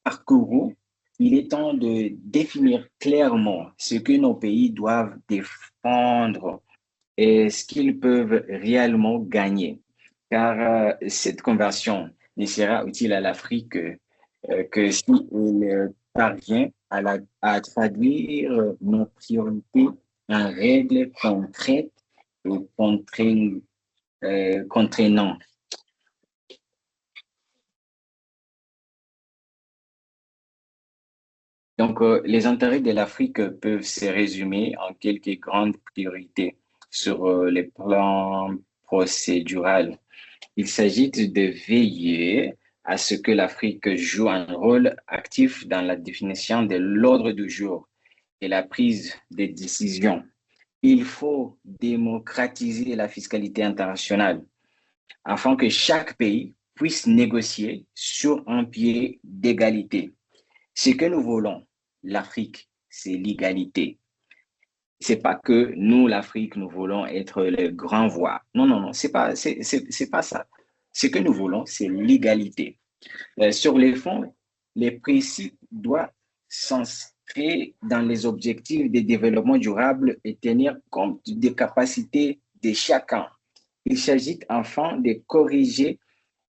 parcouru, il est temps de définir clairement ce que nos pays doivent défendre et ce qu'ils peuvent réellement gagner. Car cette conversion ne sera utile à l'Afrique que s'il parvient à traduire nos priorités en règles concrètes et contraignantes. Donc, les intérêts de l'Afrique peuvent se résumer en quelques grandes priorités sur les plans procédural. Il s'agit de veiller à ce que l'Afrique joue un rôle actif dans la définition de l'ordre du jour et la prise de décisions. Il faut démocratiser la fiscalité internationale afin que chaque pays puisse négocier sur un pied d'égalité. Ce que nous voulons, l'Afrique, c'est l'égalité. C'est pas que nous, l'Afrique, nous voulons être les grands voix. Non, non, non, c'est pas ça. Ce que nous voulons, c'est l'égalité. Sur les fonds, les principes doivent s'inscrire dans les objectifs de développement durable et tenir compte des capacités de chacun. Il s'agit enfin de corriger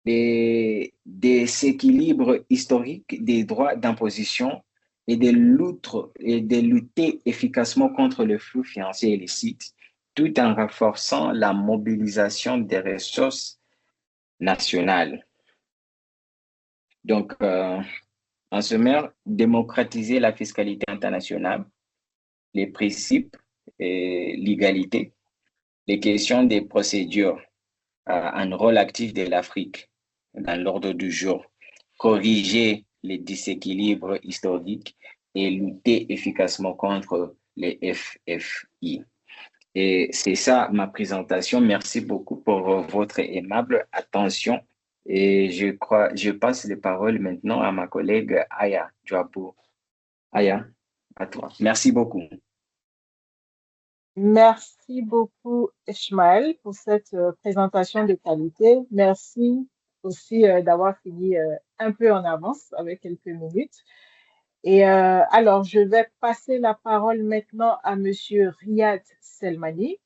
des déséquilibres historiques des droits d'imposition et de lutter efficacement contre le flux financier illicite, tout en renforçant la mobilisation des ressources nationales. Donc, en sommaire, démocratiser la fiscalité internationale, les principes et l'égalité, les questions des procédures, un rôle actif de l'Afrique dans l'ordre du jour, corriger les déséquilibres historiques et lutter efficacement contre les FFI. Et c'est ça ma présentation. Merci beaucoup pour votre aimable attention. Et je passe les paroles maintenant à ma collègue Aya Djabou. Aya, à toi. Merci beaucoup. Merci beaucoup, Ishmael, pour cette présentation de qualité. Merci aussi d'avoir fini un peu en avance avec quelques minutes. Et alors, je vais passer la parole maintenant à Monsieur Riyad Selmani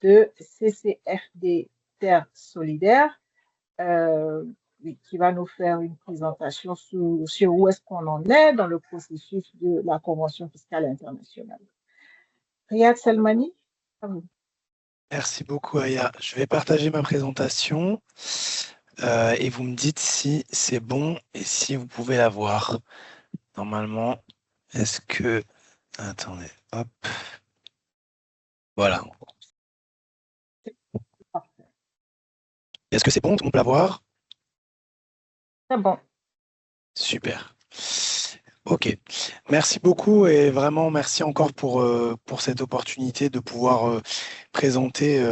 de CCFD Terre Solidaire, qui va nous faire une présentation sur où est-ce qu'on en est dans le processus de la Convention fiscale internationale. Riyad Selmani, à vous. Merci beaucoup, Aya. Je vais partager ma présentation et vous me dites si c'est bon et si vous pouvez la voir. Normalement, est-ce que... Attendez, hop. Voilà. Est-ce que c'est bon? Tout le monde peut la voir? C'est bon. Super. Ok, merci beaucoup et vraiment merci encore pour cette opportunité de pouvoir présenter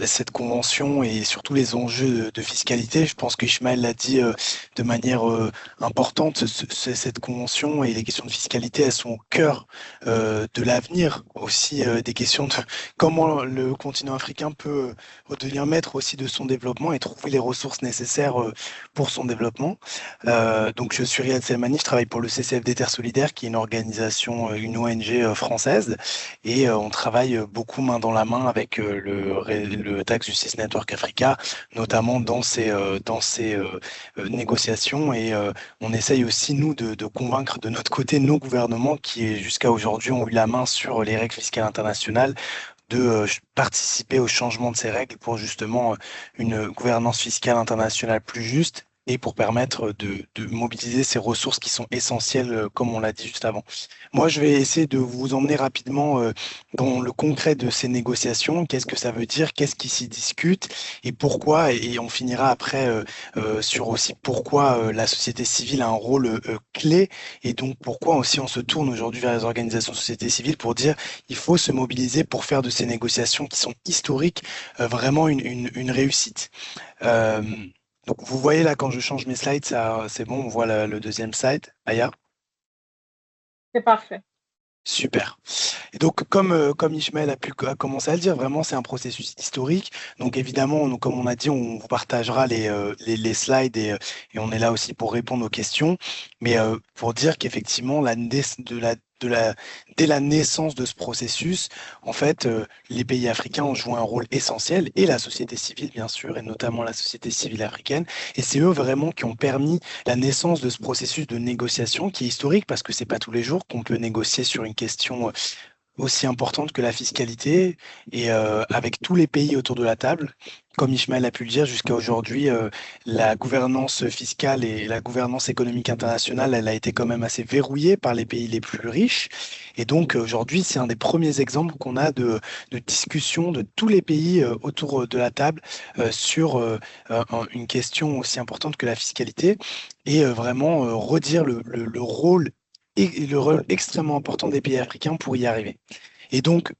cette convention et surtout les enjeux de fiscalité. Je pense qu'Ishmael l'a dit de manière importante, cette convention et les questions de fiscalité, elles sont au cœur de l'avenir, aussi des questions de comment le continent africain peut devenir maître aussi de son développement et trouver les ressources nécessaires pour son développement. Donc, je suis Riyad Selmani, je travaille pour le CCFD Terre Solidaire, qui est une organisation, une ONG française, et on travaille beaucoup main dans la main avec le Tax Justice Network Africa, notamment dans ces négociations, et on essaye aussi, nous, de convaincre de notre côté nos gouvernements qui, jusqu'à aujourd'hui, ont eu la main sur les règles fiscales internationales, de participer au changement de ces règles pour justement une gouvernance fiscale internationale plus juste et pour permettre de mobiliser ces ressources qui sont essentielles, comme on l'a dit juste avant. Moi, je vais essayer de vous emmener rapidement dans le concret de ces négociations. Qu'est-ce que ça veut dire? Qu'est-ce qui s'y discute? Et pourquoi? Et on finira après sur aussi pourquoi la société civile a un rôle clé et donc pourquoi aussi on se tourne aujourd'hui vers les organisations de société civile pour dire il faut se mobiliser pour faire de ces négociations qui sont historiques vraiment une réussite. Euh, donc, vous voyez là, quand je change mes slides, ça, c'est bon, on voit le deuxième slide. Aya? C'est parfait. Super. Et donc, comme Ishmael a commencé à le dire, vraiment, c'est un processus historique. Donc, évidemment, comme on a dit, on vous partagera les slides et on est là aussi pour répondre aux questions. Mais pour dire qu'effectivement, dès la naissance de ce processus, en fait, les pays africains ont joué un rôle essentiel et la société civile, bien sûr, et notamment la société civile africaine. Et c'est eux vraiment qui ont permis la naissance de ce processus de négociation qui est historique parce que c'est pas tous les jours qu'on peut négocier sur une question aussi importante que la fiscalité et avec tous les pays autour de la table. Comme Ishmael a pu le dire, jusqu'à aujourd'hui, la gouvernance fiscale et la gouvernance économique internationale, elle a été quand même assez verrouillée par les pays les plus riches. Et donc aujourd'hui, c'est un des premiers exemples qu'on a de discussion de tous les pays autour de la table sur une question aussi importante que la fiscalité et vraiment redire le rôle et le rôle extrêmement important des pays africains pour y arriver. Et donc,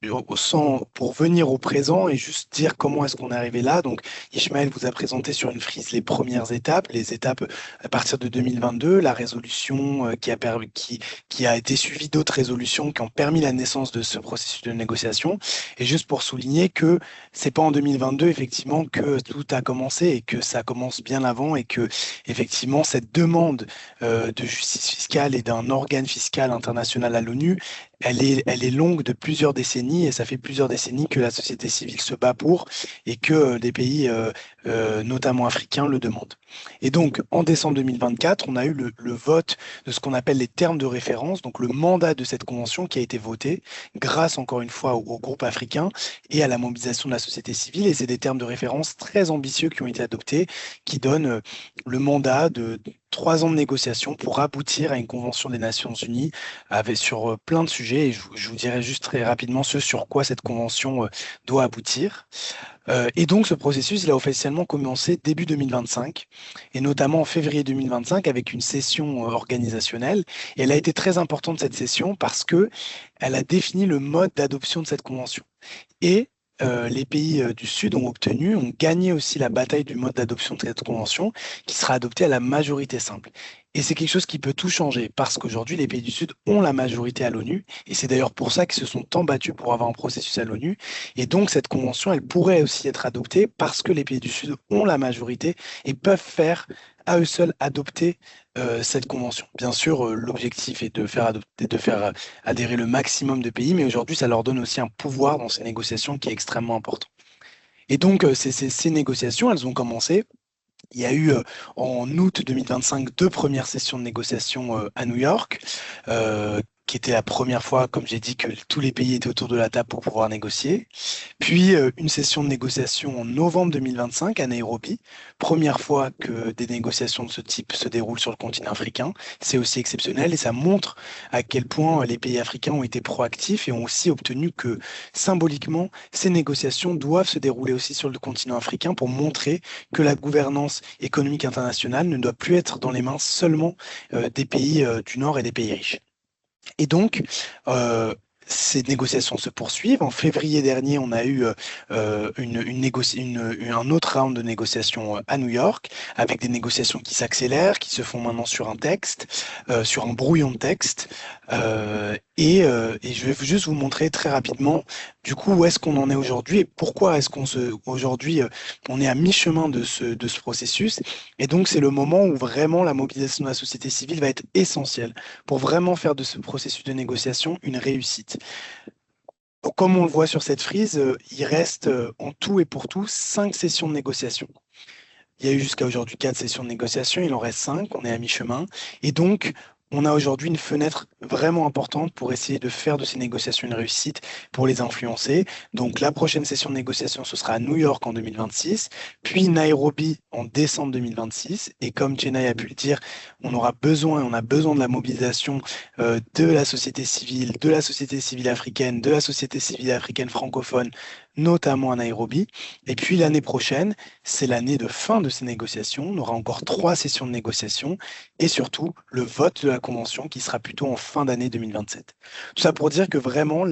pour venir au présent et juste dire comment est-ce qu'on est arrivé là, donc Ishmael vous a présenté sur une frise les premières étapes, les étapes à partir de 2022, la résolution qui a été suivie d'autres résolutions qui ont permis la naissance de ce processus de négociation. Et juste pour souligner que c'est pas en 2022 effectivement que tout a commencé et que ça commence bien avant et que effectivement cette demande de justice fiscale et d'un organe fiscal international à l'ONU, elle est longue de plusieurs décennies et ça fait plusieurs décennies que la société civile se bat pour et que des pays, notamment africains, le demandent. Et donc, en décembre 2024, on a eu le vote de ce qu'on appelle les termes de référence, donc le mandat de cette convention qui a été voté grâce, encore une fois, au groupe africain et à la mobilisation de la société civile. Et c'est des termes de référence très ambitieux qui ont été adoptés, qui donnent le mandat de 3 ans de négociation pour aboutir à une convention des Nations Unies sur plein de sujets. Et je vous dirai juste très rapidement ce sur quoi cette convention doit aboutir. Et donc, ce processus, il a officiellement commencé début 2025, et notamment en février 2025, avec une session organisationnelle. Et elle a été très importante, cette session, parce que elle a défini le mode d'adoption de cette convention. Et les pays du Sud ont gagné aussi la bataille du mode d'adoption de cette convention, qui sera adoptée à la majorité simple. Et c'est quelque chose qui peut tout changer, parce qu'aujourd'hui, les pays du Sud ont la majorité à l'ONU, et c'est d'ailleurs pour ça qu'ils se sont tant battus pour avoir un processus à l'ONU. Et donc, cette convention, elle pourrait aussi être adoptée parce que les pays du Sud ont la majorité et peuvent faire à eux seuls adopter cette convention. Bien sûr, l'objectif est de faire adhérer le maximum de pays, mais aujourd'hui, ça leur donne aussi un pouvoir dans ces négociations qui est extrêmement important. Et donc, ces négociations, elles ont commencé. Il y a eu en août 2025 2 premières sessions de négociation à New York qui était la première fois, comme j'ai dit, que tous les pays étaient autour de la table pour pouvoir négocier. Puis une session de négociation en novembre 2025 à Nairobi, première fois que des négociations de ce type se déroulent sur le continent africain. C'est aussi exceptionnel et ça montre à quel point les pays africains ont été proactifs et ont aussi obtenu que symboliquement, ces négociations doivent se dérouler aussi sur le continent africain pour montrer que la gouvernance économique internationale ne doit plus être dans les mains seulement des pays du Nord et des pays riches. Et donc, ces négociations se poursuivent. En février dernier, on a eu un autre round de négociations à New York, avec des négociations qui s'accélèrent, qui se font maintenant sur un texte, sur un brouillon de texte. Et je vais juste vous montrer très rapidement, du coup, où est-ce qu'on en est aujourd'hui et pourquoi est-ce aujourd'hui, on est à mi-chemin de ce processus. Et donc, c'est le moment où vraiment la mobilisation de la société civile va être essentielle pour vraiment faire de ce processus de négociation une réussite. Comme on le voit sur cette frise, il reste en tout et pour tout 5 sessions de négociation. Il y a eu jusqu'à aujourd'hui 4 sessions de négociation, il en reste 5, on est à mi-chemin. Et donc, on a aujourd'hui une fenêtre vraiment importante pour essayer de faire de ces négociations une réussite, pour les influencer. Donc la prochaine session de négociation, ce sera à New York en 2026, puis Nairobi en décembre 2026. Et comme Chenai a pu le dire, on a besoin de la mobilisation de la société civile africaine, de la société civile africaine francophone, notamment à Nairobi. Et puis l'année prochaine, c'est l'année de fin de ces négociations. On aura encore 3 sessions de négociation et surtout le vote de la convention qui sera plutôt en fin d'année 2027. Tout ça pour dire que vraiment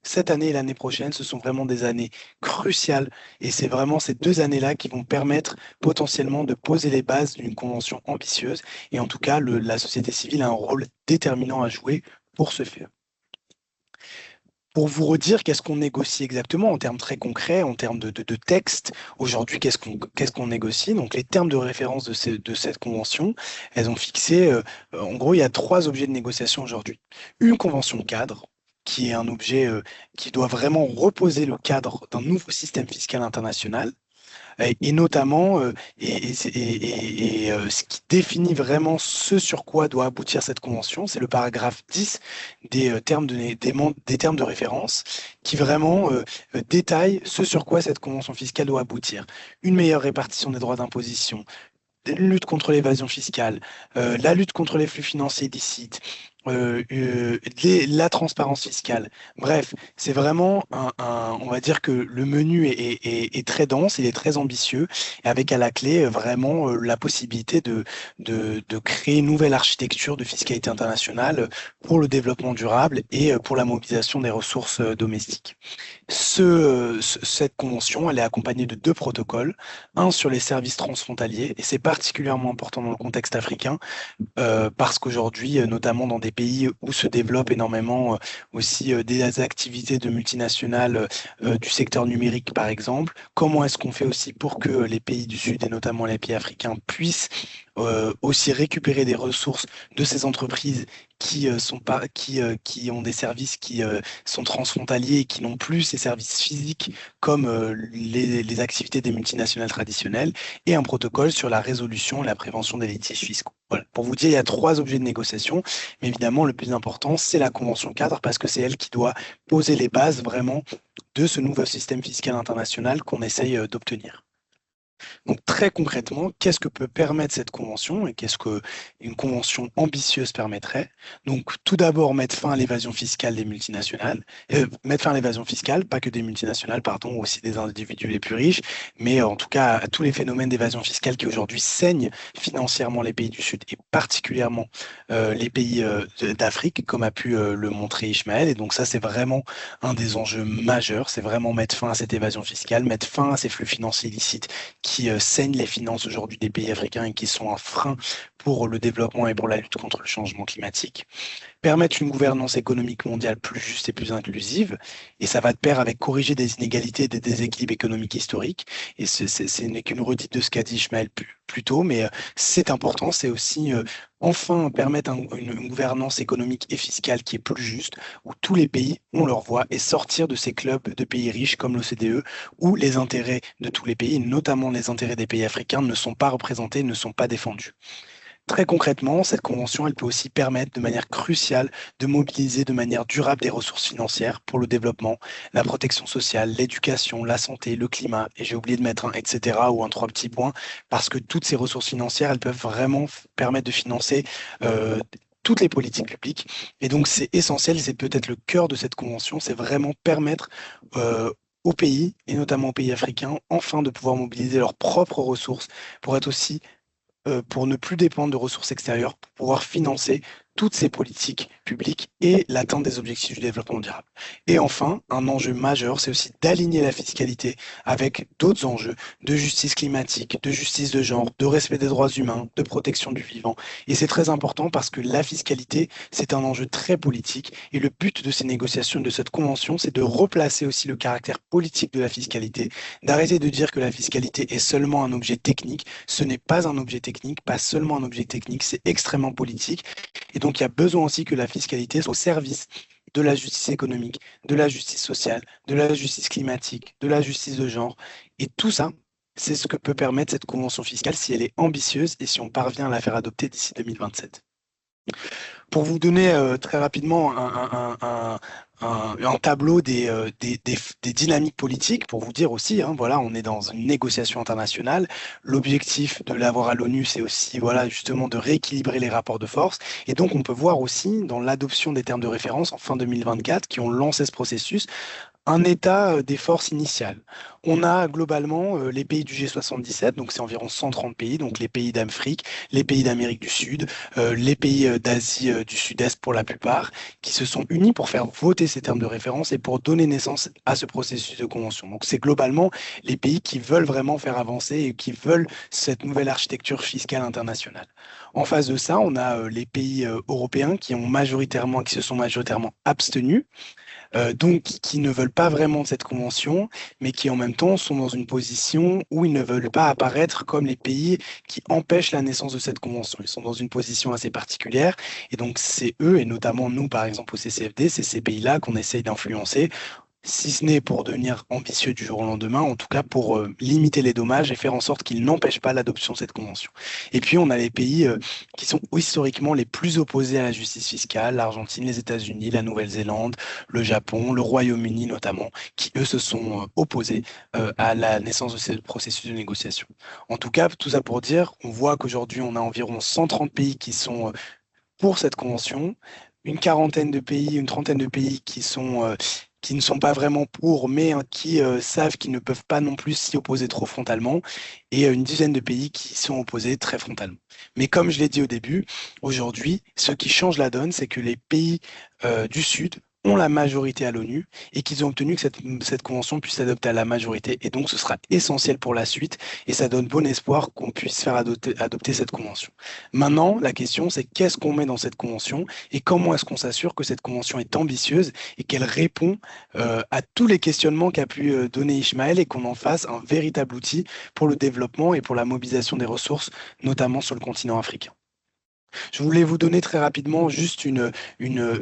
cette année et l'année prochaine, ce sont vraiment des années cruciales et c'est vraiment ces 2 années-là qui vont permettre potentiellement de poser les bases d'une convention ambitieuse et en tout cas, la société civile a un rôle déterminant à jouer pour ce faire. Pour vous redire qu'est-ce qu'on négocie exactement en termes très concrets, en termes de texte, aujourd'hui, qu'est-ce qu'on négocie? Donc, les termes de référence de cette convention, elles ont fixé, en gros, il y a 3 objets de négociation aujourd'hui. Une convention cadre, qui est un objet qui doit vraiment reposer le cadre d'un nouveau système fiscal international, et notamment ce qui définit vraiment ce sur quoi doit aboutir cette convention, c'est le paragraphe 10 des termes de référence qui vraiment détaille ce sur quoi cette convention fiscale doit aboutir. Une meilleure répartition des droits d'imposition, la lutte contre l'évasion fiscale, la lutte contre les flux financiers illicites, la transparence fiscale. Bref, c'est vraiment on va dire que le menu est très dense, il est très ambitieux, et avec à la clé vraiment la possibilité de créer une nouvelle architecture de fiscalité internationale pour le développement durable et pour la mobilisation des ressources domestiques. Cette convention, elle est accompagnée de 2 protocoles, un sur les services transfrontaliers, et c'est particulièrement important dans le contexte africain, parce qu'aujourd'hui, notamment dans des pays où se développent énormément aussi des activités de multinationales du secteur numérique, par exemple, comment est-ce qu'on fait aussi pour que les pays du Sud, et notamment les pays africains, puissent aussi récupérer des ressources de ces entreprises qui ont des services qui sont transfrontaliers et qui n'ont plus ces services physiques comme les activités des multinationales traditionnelles, et un protocole sur la résolution et la prévention des litiges fiscaux. Voilà. Pour vous dire, il y a 3 objets de négociation, mais évidemment, le plus important, c'est la convention cadre, parce que c'est elle qui doit poser les bases vraiment de ce nouveau système fiscal international qu'on essaye d'obtenir. Donc très concrètement, qu'est-ce que peut permettre cette convention et qu'est-ce qu'une convention ambitieuse permettrait? Donc tout d'abord, mettre fin à l'évasion fiscale des multinationales, mettre fin à l'évasion fiscale, pas que des multinationales, pardon, aussi des individus les plus riches, mais en tout cas à tous les phénomènes d'évasion fiscale qui aujourd'hui saignent financièrement les pays du Sud et particulièrement les pays d'Afrique, comme a pu le montrer Ismaël. Et donc ça, c'est vraiment un des enjeux majeurs, c'est vraiment mettre fin à cette évasion fiscale, mettre fin à ces flux financiers illicites qui saignent les finances aujourd'hui des pays africains et qui sont un frein pour le développement et pour la lutte contre le changement climatique. Permettre une gouvernance économique mondiale plus juste et plus inclusive, et ça va de pair avec corriger des inégalités et des déséquilibres économiques historiques, et ce n'est qu'une redite de ce qu'a dit Ismaël plus tôt, mais c'est important, c'est aussi enfin permettre une gouvernance économique et fiscale qui est plus juste, où tous les pays ont leur voix, et sortir de ces clubs de pays riches comme l'OCDE, où les intérêts de tous les pays, notamment les intérêts des pays africains, ne sont pas représentés, ne sont pas défendus. Très concrètement, cette convention, elle peut aussi permettre de manière cruciale de mobiliser de manière durable des ressources financières pour le développement, la protection sociale, l'éducation, la santé, le climat, et j'ai oublié de mettre un etc. ou un 3 petits points, parce que toutes ces ressources financières, elles peuvent vraiment permettre de financer toutes les politiques publiques. Et donc, c'est essentiel, c'est peut-être le cœur de cette convention, c'est vraiment permettre aux pays, et notamment aux pays africains, enfin de pouvoir mobiliser leurs propres ressources pour être aussi pour ne plus dépendre de ressources extérieures, pour pouvoir financer toutes ces politiques publiques et l'atteinte des objectifs du développement durable. Et enfin, un enjeu majeur, c'est aussi d'aligner la fiscalité avec d'autres enjeux de justice climatique, de justice de genre, de respect des droits humains, de protection du vivant. Et c'est très important parce que la fiscalité, c'est un enjeu très politique. Et le but de ces négociations, de cette convention, c'est de replacer aussi le caractère politique de la fiscalité, d'arrêter de dire que la fiscalité est seulement un objet technique. Ce n'est pas un objet technique, pas seulement un objet technique, c'est extrêmement politique. Et donc, il y a besoin aussi que la fiscalité soit au service de la justice économique, de la justice sociale, de la justice climatique, de la justice de genre. Et tout ça, c'est ce que peut permettre cette convention fiscale si elle est ambitieuse et si on parvient à la faire adopter d'ici 2027. Pour vous donner très rapidement un tableau des dynamiques politiques, pour vous dire aussi, hein, voilà, on est dans une négociation internationale. L'objectif de l'avoir à l'ONU, c'est aussi, voilà, justement, de rééquilibrer les rapports de force. Et donc, on peut voir aussi, dans l'adoption des termes de référence en fin 2024, qui ont lancé ce processus, un état des forces initiales. On a globalement les pays du G77, donc c'est environ 130 pays, donc les pays d'Afrique, les pays d'Amérique du Sud, les pays d'Asie du Sud-Est pour la plupart, qui se sont unis pour faire voter ces termes de référence et pour donner naissance à ce processus de convention. Donc c'est globalement les pays qui veulent vraiment faire avancer et qui veulent cette nouvelle architecture fiscale internationale. En face de ça, on a les pays européens qui se sont majoritairement abstenus. Donc qui ne veulent pas vraiment de cette convention, mais qui en même temps sont dans une position où ils ne veulent pas apparaître comme les pays qui empêchent la naissance de cette convention. Ils sont dans une position assez particulière, et donc c'est eux, et notamment nous par exemple au CCFD, c'est ces pays-là qu'on essaye d'influencer, si ce n'est pour devenir ambitieux du jour au lendemain, en tout cas pour limiter les dommages et faire en sorte qu'ils n'empêchent pas l'adoption de cette convention. Et puis on a les pays qui sont historiquement les plus opposés à la justice fiscale, l'Argentine, les États-Unis, la Nouvelle-Zélande, le Japon, le Royaume-Uni notamment, qui eux se sont opposés à la naissance de ce processus de négociation. En tout cas, tout ça pour dire, on voit qu'aujourd'hui on a environ 130 pays qui sont pour cette convention, une trentaine de pays qui ne sont pas vraiment pour, mais qui savent qu'ils ne peuvent pas non plus s'y opposer trop frontalement, et une dizaine de pays qui sont opposés très frontalement. Mais comme je l'ai dit au début, aujourd'hui, ce qui change la donne, c'est que les pays du Sud ont la majorité à l'ONU et qu'ils ont obtenu que cette convention puisse s'adopter à la majorité. Et donc, ce sera essentiel pour la suite et ça donne bon espoir qu'on puisse faire adopter cette convention. Maintenant, la question, c'est qu'est-ce qu'on met dans cette convention et comment est-ce qu'on s'assure que cette convention est ambitieuse et qu'elle répond à tous les questionnements qu'a pu donner Ismaël et qu'on en fasse un véritable outil pour le développement et pour la mobilisation des ressources, notamment sur le continent africain. Je voulais vous donner très rapidement juste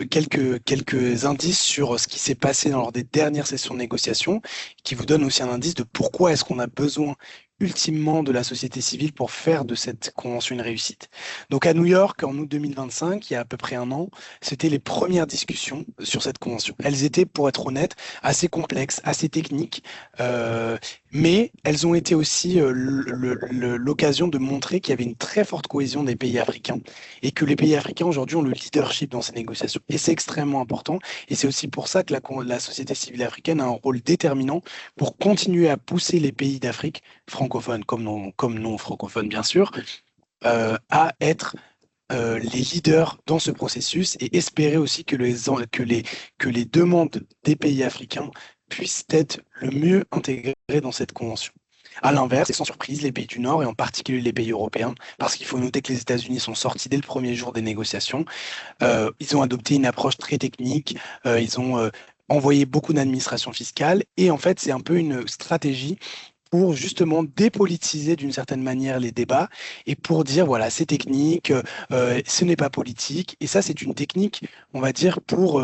quelques indices sur ce qui s'est passé lors des dernières sessions de négociation, qui vous donne aussi un indice de pourquoi est-ce qu'on a besoin ultimement de la société civile pour faire de cette convention une réussite. Donc à New York, en août 2025, il y a à peu près un an, c'était les premières discussions sur cette convention. Elles étaient, pour être honnête, assez complexes, assez techniques, mais elles ont été aussi l'occasion de montrer qu'il y avait une très forte cohésion des pays africains et que les pays africains aujourd'hui ont le leadership dans ces négociations. Et c'est extrêmement important et c'est aussi pour ça que la société civile africaine a un rôle déterminant pour continuer à pousser les pays d'Afrique, francophones comme non francophones bien sûr, à être les leaders dans ce processus et espérer aussi que les demandes des pays africains puissent être le mieux intégrées dans cette convention. À l'inverse, et sans surprise, les pays du Nord, et en particulier les pays européens, parce qu'il faut noter que les États-Unis sont sortis dès le premier jour des négociations, ils ont adopté une approche très technique, ils ont envoyé beaucoup d'administration fiscale, et en fait, c'est un peu une stratégie pour justement dépolitiser d'une certaine manière les débats et pour dire voilà, c'est technique, ce n'est pas politique. Et ça, c'est une technique, on va dire, pour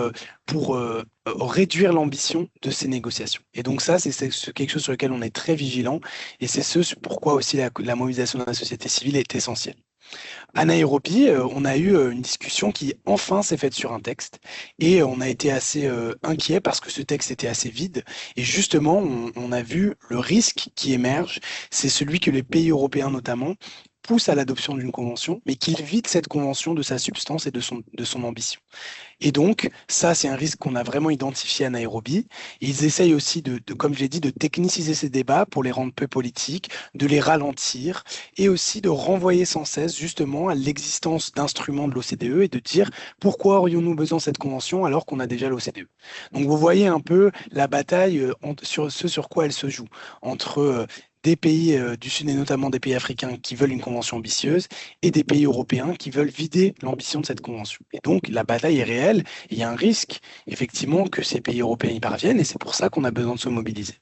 réduire l'ambition de ces négociations. Et donc ça, c'est quelque chose sur lequel on est très vigilant et c'est ce pourquoi aussi la mobilisation de la société civile est essentielle. À Nairobi, on a eu une discussion qui enfin s'est faite sur un texte et on a été assez inquiet parce que ce texte était assez vide et justement on a vu le risque qui émerge, c'est celui que les pays européens notamment poussent à l'adoption d'une convention, mais qu'ils vident cette convention de sa substance et de son ambition. Et donc, ça, c'est un risque qu'on a vraiment identifié à Nairobi. Et ils essayent aussi comme je l'ai dit, de techniciser ces débats pour les rendre peu politiques, de les ralentir et aussi de renvoyer sans cesse justement à l'existence d'instruments de l'OCDE et de dire pourquoi aurions-nous besoin de cette convention alors qu'on a déjà l'OCDE. Donc, vous voyez un peu la bataille sur ce sur quoi elle se joue entre des pays du Sud et notamment des pays africains qui veulent une convention ambitieuse et des pays européens qui veulent vider l'ambition de cette convention. Et donc la bataille est réelle, et il y a un risque effectivement que ces pays européens y parviennent et c'est pour ça qu'on a besoin de se mobiliser.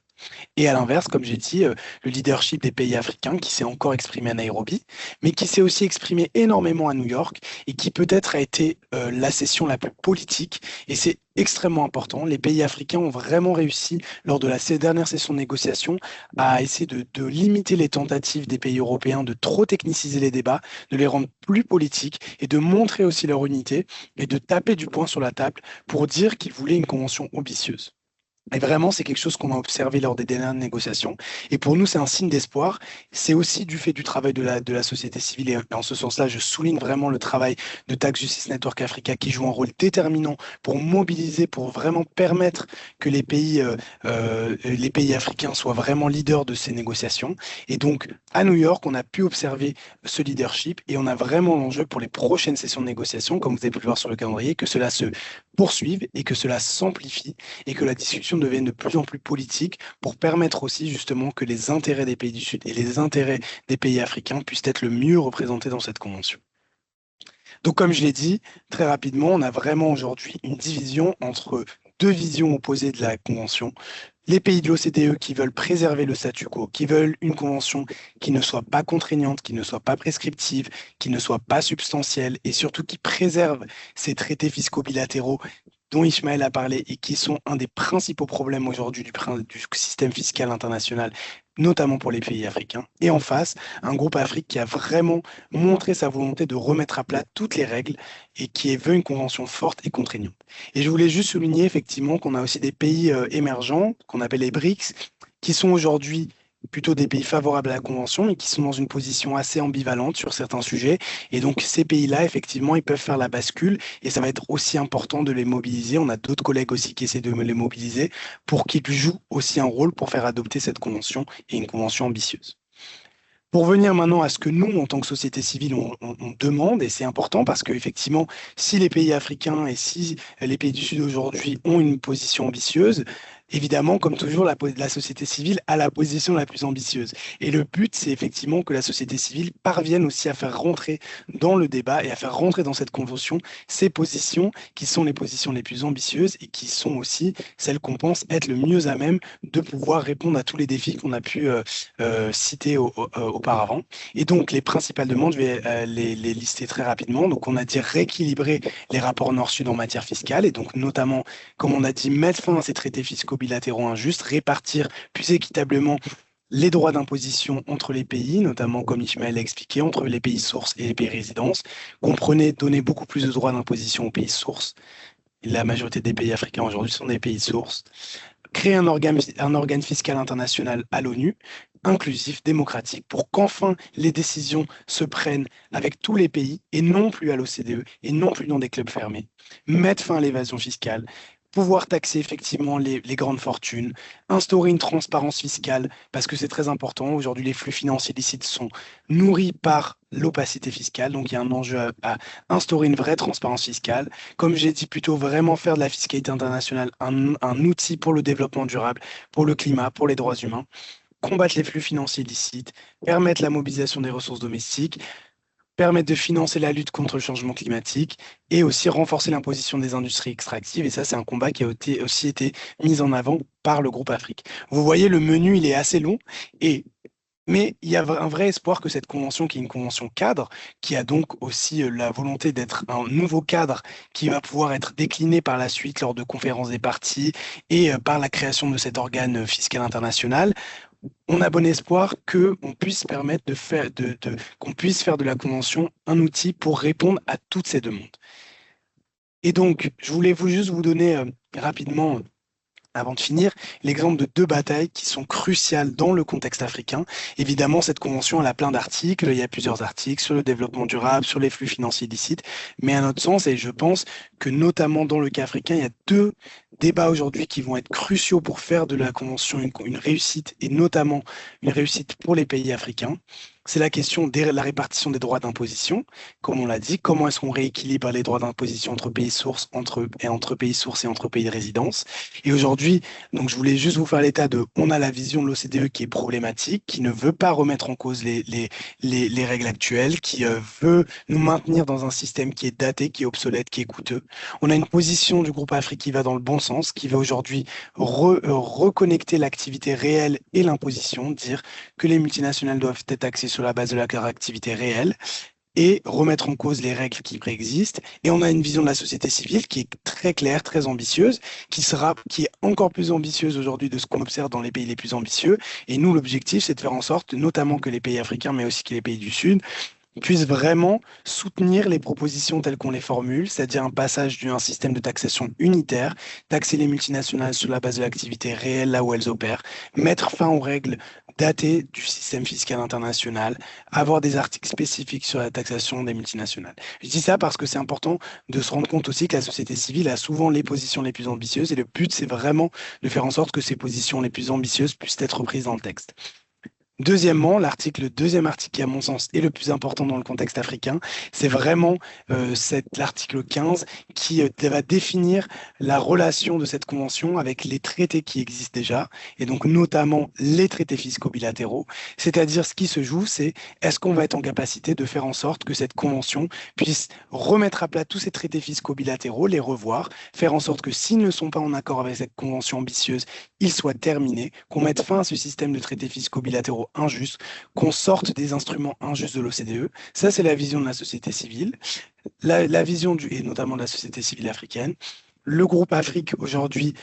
Et à l'inverse, comme j'ai dit, le leadership des pays africains qui s'est encore exprimé à Nairobi, mais qui s'est aussi exprimé énormément à New York et qui peut-être a été la session la plus politique. Et c'est extrêmement important. Les pays africains ont vraiment réussi, lors de ces dernières sessions de négociation, à essayer de limiter les tentatives des pays européens de trop techniciser les débats, de les rendre plus politiques et de montrer aussi leur unité et de taper du poing sur la table pour dire qu'ils voulaient une convention ambitieuse. Et vraiment, c'est quelque chose qu'on a observé lors des dernières négociations. Et pour nous, c'est un signe d'espoir. C'est aussi du fait du travail de la société civile. Et en ce sens-là, je souligne vraiment le travail de Tax Justice Network Africa qui joue un rôle déterminant pour mobiliser, pour vraiment permettre que les pays africains soient vraiment leaders de ces négociations. Et donc, à New York, on a pu observer ce leadership et on a vraiment l'enjeu pour les prochaines sessions de négociation, comme vous avez pu le voir sur le calendrier, que cela se poursuive et que cela s'amplifie et que la discussion devienne de plus en plus politique pour permettre aussi justement que les intérêts des pays du Sud et les intérêts des pays africains puissent être le mieux représentés dans cette convention. Donc comme je l'ai dit, très rapidement, on a vraiment aujourd'hui une division entre deux visions opposées de la convention. Les pays de l'OCDE qui veulent préserver le statu quo, qui veulent une convention qui ne soit pas contraignante, qui ne soit pas prescriptive, qui ne soit pas substantielle et surtout qui préserve ces traités fiscaux bilatéraux dont Ismaël a parlé et qui sont un des principaux problèmes aujourd'hui du système fiscal international, notamment pour les pays africains. Et en face, un groupe Afrique qui a vraiment montré sa volonté de remettre à plat toutes les règles et qui veut une convention forte et contraignante. Et je voulais juste souligner effectivement qu'on a aussi des pays émergents, qu'on appelle les BRICS, qui sont aujourd'hui plutôt des pays favorables à la Convention, mais qui sont dans une position assez ambivalente sur certains sujets. Et donc, ces pays-là, effectivement, ils peuvent faire la bascule et ça va être aussi important de les mobiliser. On a d'autres collègues aussi qui essaient de les mobiliser pour qu'ils jouent aussi un rôle pour faire adopter cette Convention et une Convention ambitieuse. Pour venir maintenant à ce que nous, en tant que société civile, on demande, et c'est important parce qu'effectivement, si les pays africains et si les pays du Sud aujourd'hui ont une position ambitieuse, évidemment, comme toujours, la société civile a la position la plus ambitieuse. Et le but, c'est effectivement que la société civile parvienne aussi à faire rentrer dans le débat et à faire rentrer dans cette convention ces positions qui sont les positions les plus ambitieuses et qui sont aussi celles qu'on pense être le mieux à même de pouvoir répondre à tous les défis qu'on a pu citer auparavant. Et donc, les principales demandes, je vais les lister très rapidement. Donc, on a dit rééquilibrer les rapports Nord-Sud en matière fiscale et donc notamment, comme on a dit, mettre fin à ces traités fiscaux bilatéraux injustes, répartir plus équitablement les droits d'imposition entre les pays, notamment comme Ismaël l'a expliqué, entre les pays sources et les pays résidences. Comprenez, donner beaucoup plus de droits d'imposition aux pays sources. La majorité des pays africains aujourd'hui sont des pays sources. Créer un organe fiscal international à l'ONU, inclusif, démocratique, pour qu'enfin les décisions se prennent avec tous les pays et non plus à l'OCDE et non plus dans des clubs fermés. Mettre fin à l'évasion fiscale, pouvoir taxer effectivement les grandes fortunes, instaurer une transparence fiscale, parce que c'est très important. Aujourd'hui, les flux financiers licites sont nourris par l'opacité fiscale, donc il y a un enjeu à instaurer une vraie transparence fiscale. Comme j'ai dit, plutôt vraiment faire de la fiscalité internationale un outil pour le développement durable, pour le climat, pour les droits humains, combattre les flux financiers licites, permettre la mobilisation des ressources domestiques, permettre de financer la lutte contre le changement climatique et aussi renforcer l'imposition des industries extractives. Et ça, c'est un combat qui a aussi été mis en avant par le groupe Afrique. Vous voyez, le menu, il est assez long, mais il y a un vrai espoir que cette convention, qui est une convention cadre, qui a donc aussi la volonté d'être un nouveau cadre qui va pouvoir être décliné par la suite lors de conférences des parties et par la création de cet organe fiscal international, on a bon espoir qu'on puisse permettre qu'on puisse faire de la Convention un outil pour répondre à toutes ces demandes. Et donc, je voulais juste vous donner rapidement, avant de finir, l'exemple de 2 batailles qui sont cruciales dans le contexte africain. Évidemment, cette convention, elle a plein d'articles. Il y a plusieurs articles sur le développement durable, sur les flux financiers illicites. Mais à notre sens, et je pense que notamment dans le cas africain, il y a 2 débats aujourd'hui qui vont être cruciaux pour faire de la convention une réussite, et notamment une réussite pour les pays africains. C'est la question de la répartition des droits d'imposition. Comme on l'a dit, comment est-ce qu'on rééquilibre les droits d'imposition entre pays sources, entre pays sources et entre pays de résidence. Et aujourd'hui, donc je voulais juste vous faire l'état de, on a la vision de l'OCDE qui est problématique, qui ne veut pas remettre en cause les règles actuelles, qui veut nous maintenir dans un système qui est daté, qui est obsolète, qui est coûteux. On a une position du groupe Afrique qui va dans le bon sens, qui va aujourd'hui reconnecter l'activité réelle et l'imposition, dire que les multinationales doivent être taxées sur la base de leur activité réelle, et remettre en cause les règles qui préexistent. Et on a une vision de la société civile qui est très claire, très ambitieuse, qui est encore plus ambitieuse aujourd'hui de ce qu'on observe dans les pays les plus ambitieux. Et nous, l'objectif, c'est de faire en sorte, notamment que les pays africains, mais aussi que les pays du Sud, puissent vraiment soutenir les propositions telles qu'on les formule, c'est-à-dire un passage d'un système de taxation unitaire, taxer les multinationales sur la base de l'activité réelle là où elles opèrent, mettre fin aux règles datées du système fiscal international, avoir des articles spécifiques sur la taxation des multinationales. Je dis ça parce que c'est important de se rendre compte aussi que la société civile a souvent les positions les plus ambitieuses, et le but, c'est vraiment de faire en sorte que ces positions les plus ambitieuses puissent être prises dans le texte. Deuxièmement, deuxième article qui, à mon sens, est le plus important dans le contexte africain, c'est vraiment l'article 15 qui va définir la relation de cette convention avec les traités qui existent déjà, et donc notamment les traités fiscaux bilatéraux. C'est-à-dire, ce qui se joue, c'est est-ce qu'on va être en capacité de faire en sorte que cette convention puisse remettre à plat tous ces traités fiscaux bilatéraux, les revoir, faire en sorte que s'ils ne sont pas en accord avec cette convention ambitieuse, ils soient terminés, qu'on mette fin à ce système de traités fiscaux bilatéraux injustes, qu'on sorte des instruments injustes de l'OCDE. Ça, c'est la vision de la société civile, la vision et notamment de la société civile africaine. Le groupe Afrique, aujourd'hui,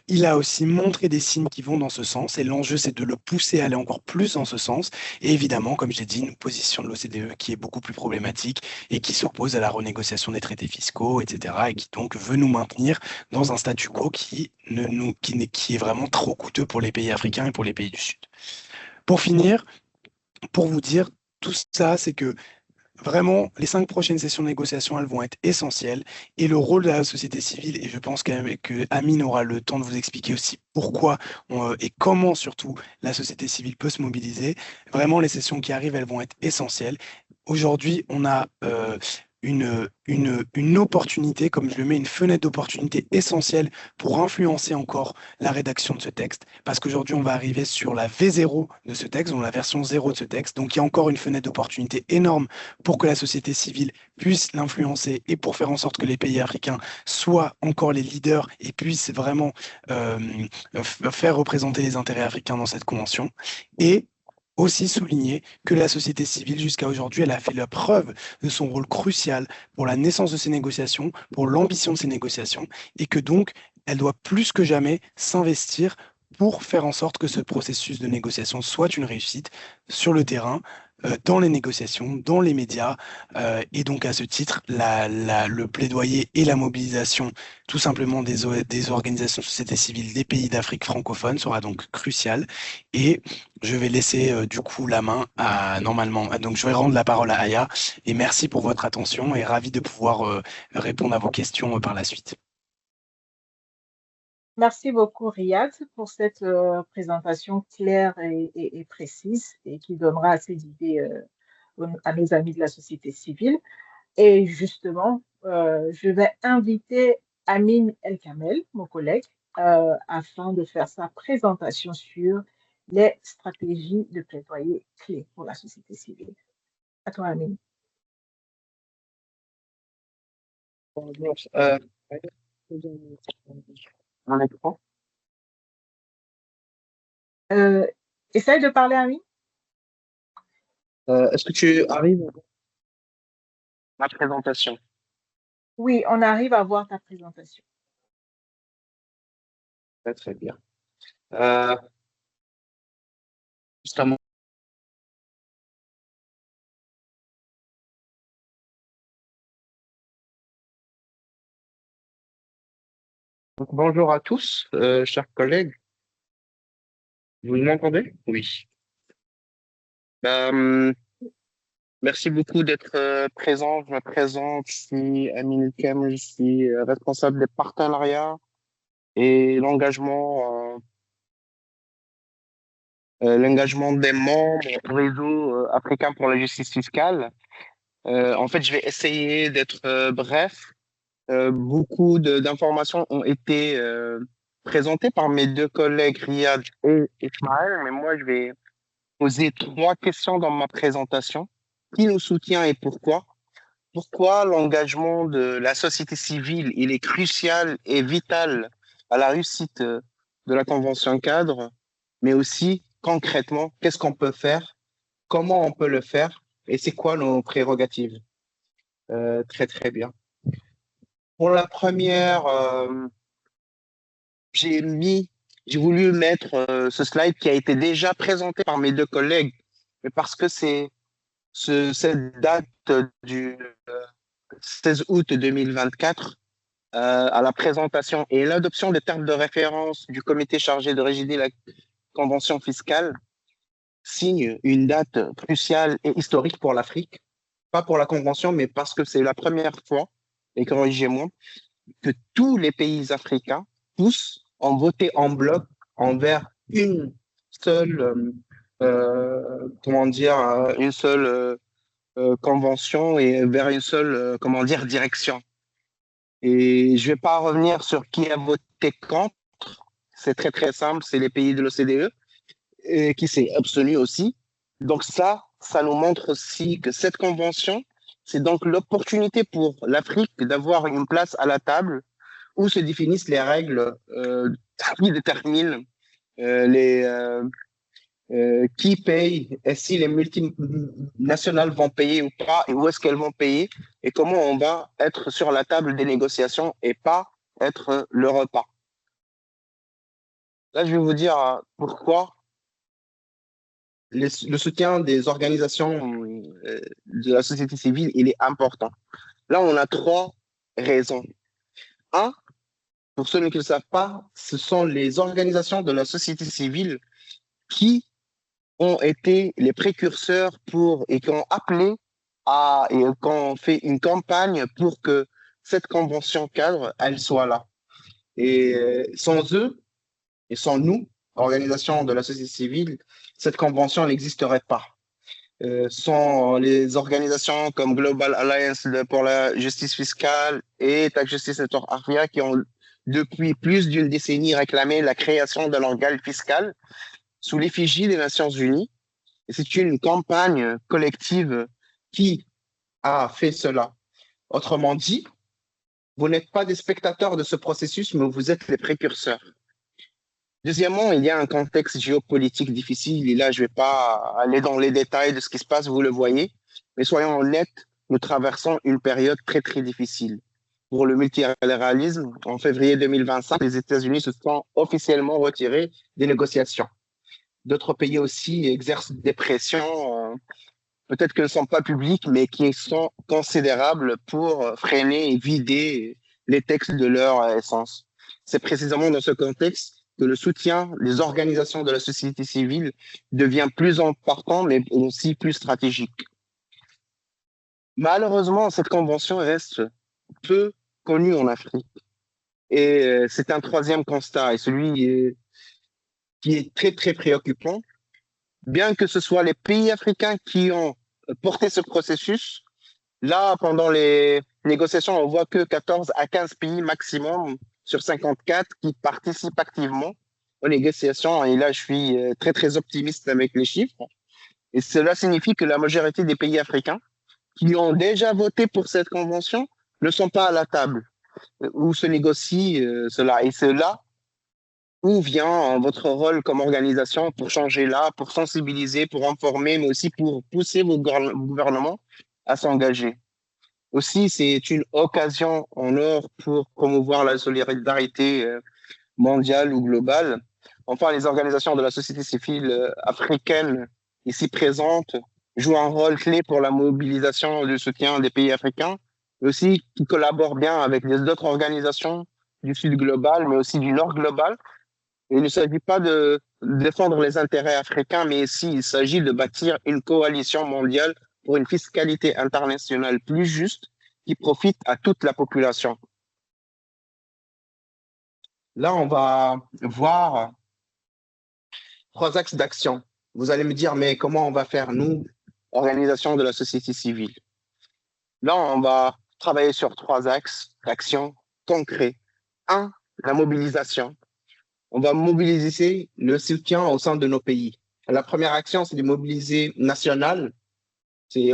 il a aussi montré des signes qui vont dans ce sens, et l'enjeu, c'est de le pousser à aller encore plus dans ce sens. Et évidemment, comme j'ai dit, une position de l'OCDE qui est beaucoup plus problématique et qui s'oppose à la renégociation des traités fiscaux, etc., et qui donc veut nous maintenir dans un statu quo qui est vraiment trop coûteux pour les pays africains et pour les pays du Sud. Pour finir, pour vous dire, tout ça, c'est que vraiment, les 5 prochaines sessions de négociation, elles vont être essentielles. Et le rôle de la société civile, et je pense que Amine aura le temps de vous expliquer aussi pourquoi et comment surtout la société civile peut se mobiliser. Vraiment, les sessions qui arrivent, elles vont être essentielles. Aujourd'hui, on a une opportunité, comme je le mets, une fenêtre d'opportunité essentielle pour influencer encore la rédaction de ce texte, parce qu'aujourd'hui, on va arriver sur la V0 de ce texte, donc la version 0 de ce texte. Donc, il y a encore une fenêtre d'opportunité énorme pour que la société civile puisse l'influencer et pour faire en sorte que les pays africains soient encore les leaders et puissent vraiment faire représenter les intérêts africains dans cette convention. Et aussi souligner que la société civile, jusqu'à aujourd'hui, elle a fait la preuve de son rôle crucial pour la naissance de ces négociations, pour l'ambition de ces négociations, et que donc, elle doit plus que jamais s'investir pour faire en sorte que ce processus de négociation soit une réussite sur le terrain, dans les négociations, dans les médias, et donc à ce titre, le plaidoyer et la mobilisation tout simplement des organisations de société civile des pays d'Afrique francophone sera donc crucial. Et je vais laisser du coup la main donc je vais rendre la parole à Aya, et merci pour votre attention et ravi de pouvoir répondre à vos questions par la suite. Merci beaucoup, Riyad, pour cette présentation claire et précise et qui donnera assez d'idées à nos amis de la société civile. Et justement, je vais inviter Amine El-Kamel, mon collègue, afin de faire sa présentation sur les stratégies de plaidoyer clés pour la société civile. À toi, Amine. Mon écran. Essaye de parler, Amine. Est-ce que tu arrives à voir ma présentation? Oui, on arrive à voir ta présentation. Très bien. Justement. Donc, bonjour à tous, chers collègues. Vous m'entendez? Oui. Euh, Merci beaucoup d'être présent. Je me présente, je suis Amine Kem, je suis responsable des partenariats et l'engagement des membres au réseau africain pour la justice fiscale. En fait, je vais essayer d'être bref. Beaucoup d'informations ont été présentées par mes deux collègues Riyad et Ismaël, mais moi, je vais poser trois questions dans ma présentation. Qui nous soutient et pourquoi? Pourquoi l'engagement de la société civile, il est crucial et vital à la réussite de la Convention cadre, mais aussi concrètement, qu'est-ce qu'on peut faire, comment on peut le faire et c'est quoi nos prérogatives. Très, très bien. Pour la première, j'ai voulu mettre ce slide qui a été déjà présenté par mes deux collègues, mais parce que cette date du 16 août 2024 à la présentation et l'adoption des termes de référence du comité chargé de rédiger la convention fiscale signe une date cruciale et historique pour l'Afrique, pas pour la convention, mais parce que c'est la première fois, et corrigez-moi, que tous les pays africains, tous, ont voté en bloc envers une seule, une seule convention et vers une seule, direction. Et je vais pas revenir sur qui a voté contre. C'est très, très simple. C'est les pays de l'OCDE qui s'est abstenu aussi. Donc ça nous montre aussi que cette convention, c'est donc l'opportunité pour l'Afrique d'avoir une place à la table où se définissent les règles qui déterminent qui paye et si les multinationales vont payer ou pas et où est-ce qu'elles vont payer et comment on va être sur la table des négociations et pas être le repas. Là, je vais vous dire pourquoi le soutien des organisations de la société civile, il est important. Là, on a trois raisons. Un, pour ceux qui ne le savent pas, ce sont les organisations de la société civile qui ont été les précurseurs et qui ont appelé et qui ont fait une campagne pour que cette convention cadre, elle soit là. Et sans eux, et sans nous, organisation de la société civile, cette convention n'existerait pas. Sans les organisations comme Global Alliance pour la justice fiscale et Tax Justice Network Africa qui ont depuis plus d'une décennie réclamé la création d'un organe fiscal sous l'effigie des Nations Unies. Et c'est une campagne collective qui a fait cela. Autrement dit, vous n'êtes pas des spectateurs de ce processus, mais vous êtes les précurseurs. Deuxièmement, il y a un contexte géopolitique difficile, et là, je ne vais pas aller dans les détails de ce qui se passe, vous le voyez, mais soyons honnêtes, nous traversons une période très, très difficile. Pour le multilatéralisme, en février 2025, les États-Unis se sont officiellement retirés des négociations. D'autres pays aussi exercent des pressions, peut-être qu'elles ne sont pas publiques, mais qui sont considérables pour freiner et vider les textes de leur essence. C'est précisément dans ce contexte que le soutien des organisations de la société civile devient plus important, mais aussi plus stratégique. Malheureusement, cette convention reste peu connue en Afrique. Et c'est un troisième constat, et celui qui est très, très préoccupant. Bien que ce soit les pays africains qui ont porté ce processus, là, pendant les négociations, on voit que 14 à 15 pays maximum sur 54 qui participent activement aux négociations. Et là, je suis très, très optimiste avec les chiffres. Et cela signifie que la majorité des pays africains qui ont déjà voté pour cette convention ne sont pas à la table où se négocie cela. Et cela, où vient votre rôle comme organisation pour changer là, pour sensibiliser, pour informer, mais aussi pour pousser vos gouvernements à s'engager. Aussi, c'est une occasion en or pour promouvoir la solidarité mondiale ou globale Enfin, les organisations de la société civile africaine ici présentes jouent un rôle clé pour la mobilisation du soutien des pays africains, mais aussi qui collaborent bien avec les autres organisations du Sud global, mais aussi du Nord global. Il ne s'agit pas de défendre les intérêts africains, mais aussi il s'agit de bâtir une coalition mondiale pour une fiscalité internationale plus juste qui profite à toute la population. Là, on va voir 3 axes d'action. Vous allez me dire, mais comment on va faire, nous, organisation de la société civile? Là, on va travailler sur 3 axes d'action concrets. 1, la mobilisation. On va mobiliser le soutien au sein de nos pays. La première action, c'est de mobiliser national. C'est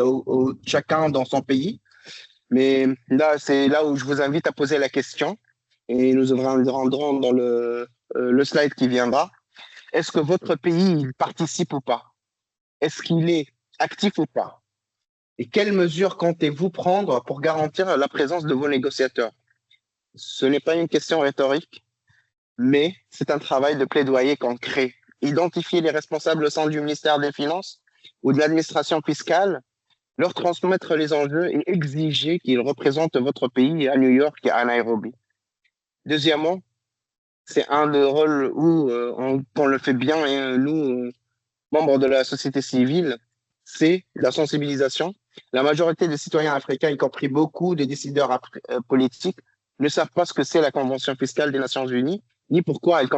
chacun dans son pays. Mais là, c'est là où je vous invite à poser la question. Et nous rendrons dans le slide qui viendra. Est-ce que votre pays il participe ou pas? Est-ce qu'il est actif ou pas? Et quelles mesures comptez-vous prendre pour garantir la présence de vos négociateurs? Ce n'est pas une question rhétorique, mais c'est un travail de plaidoyer concret. Identifier les responsables au sein du ministère des Finances ou de l'administration fiscale, leur transmettre les enjeux et exiger qu'ils représentent votre pays à New York et à Nairobi. Deuxièmement, c'est un des rôles où on le fait bien, et nous, membres de la société civile, c'est la sensibilisation. La majorité des citoyens africains, y compris beaucoup de décideurs politiques, ne savent pas ce que c'est la Convention fiscale des Nations Unies, ni pourquoi elle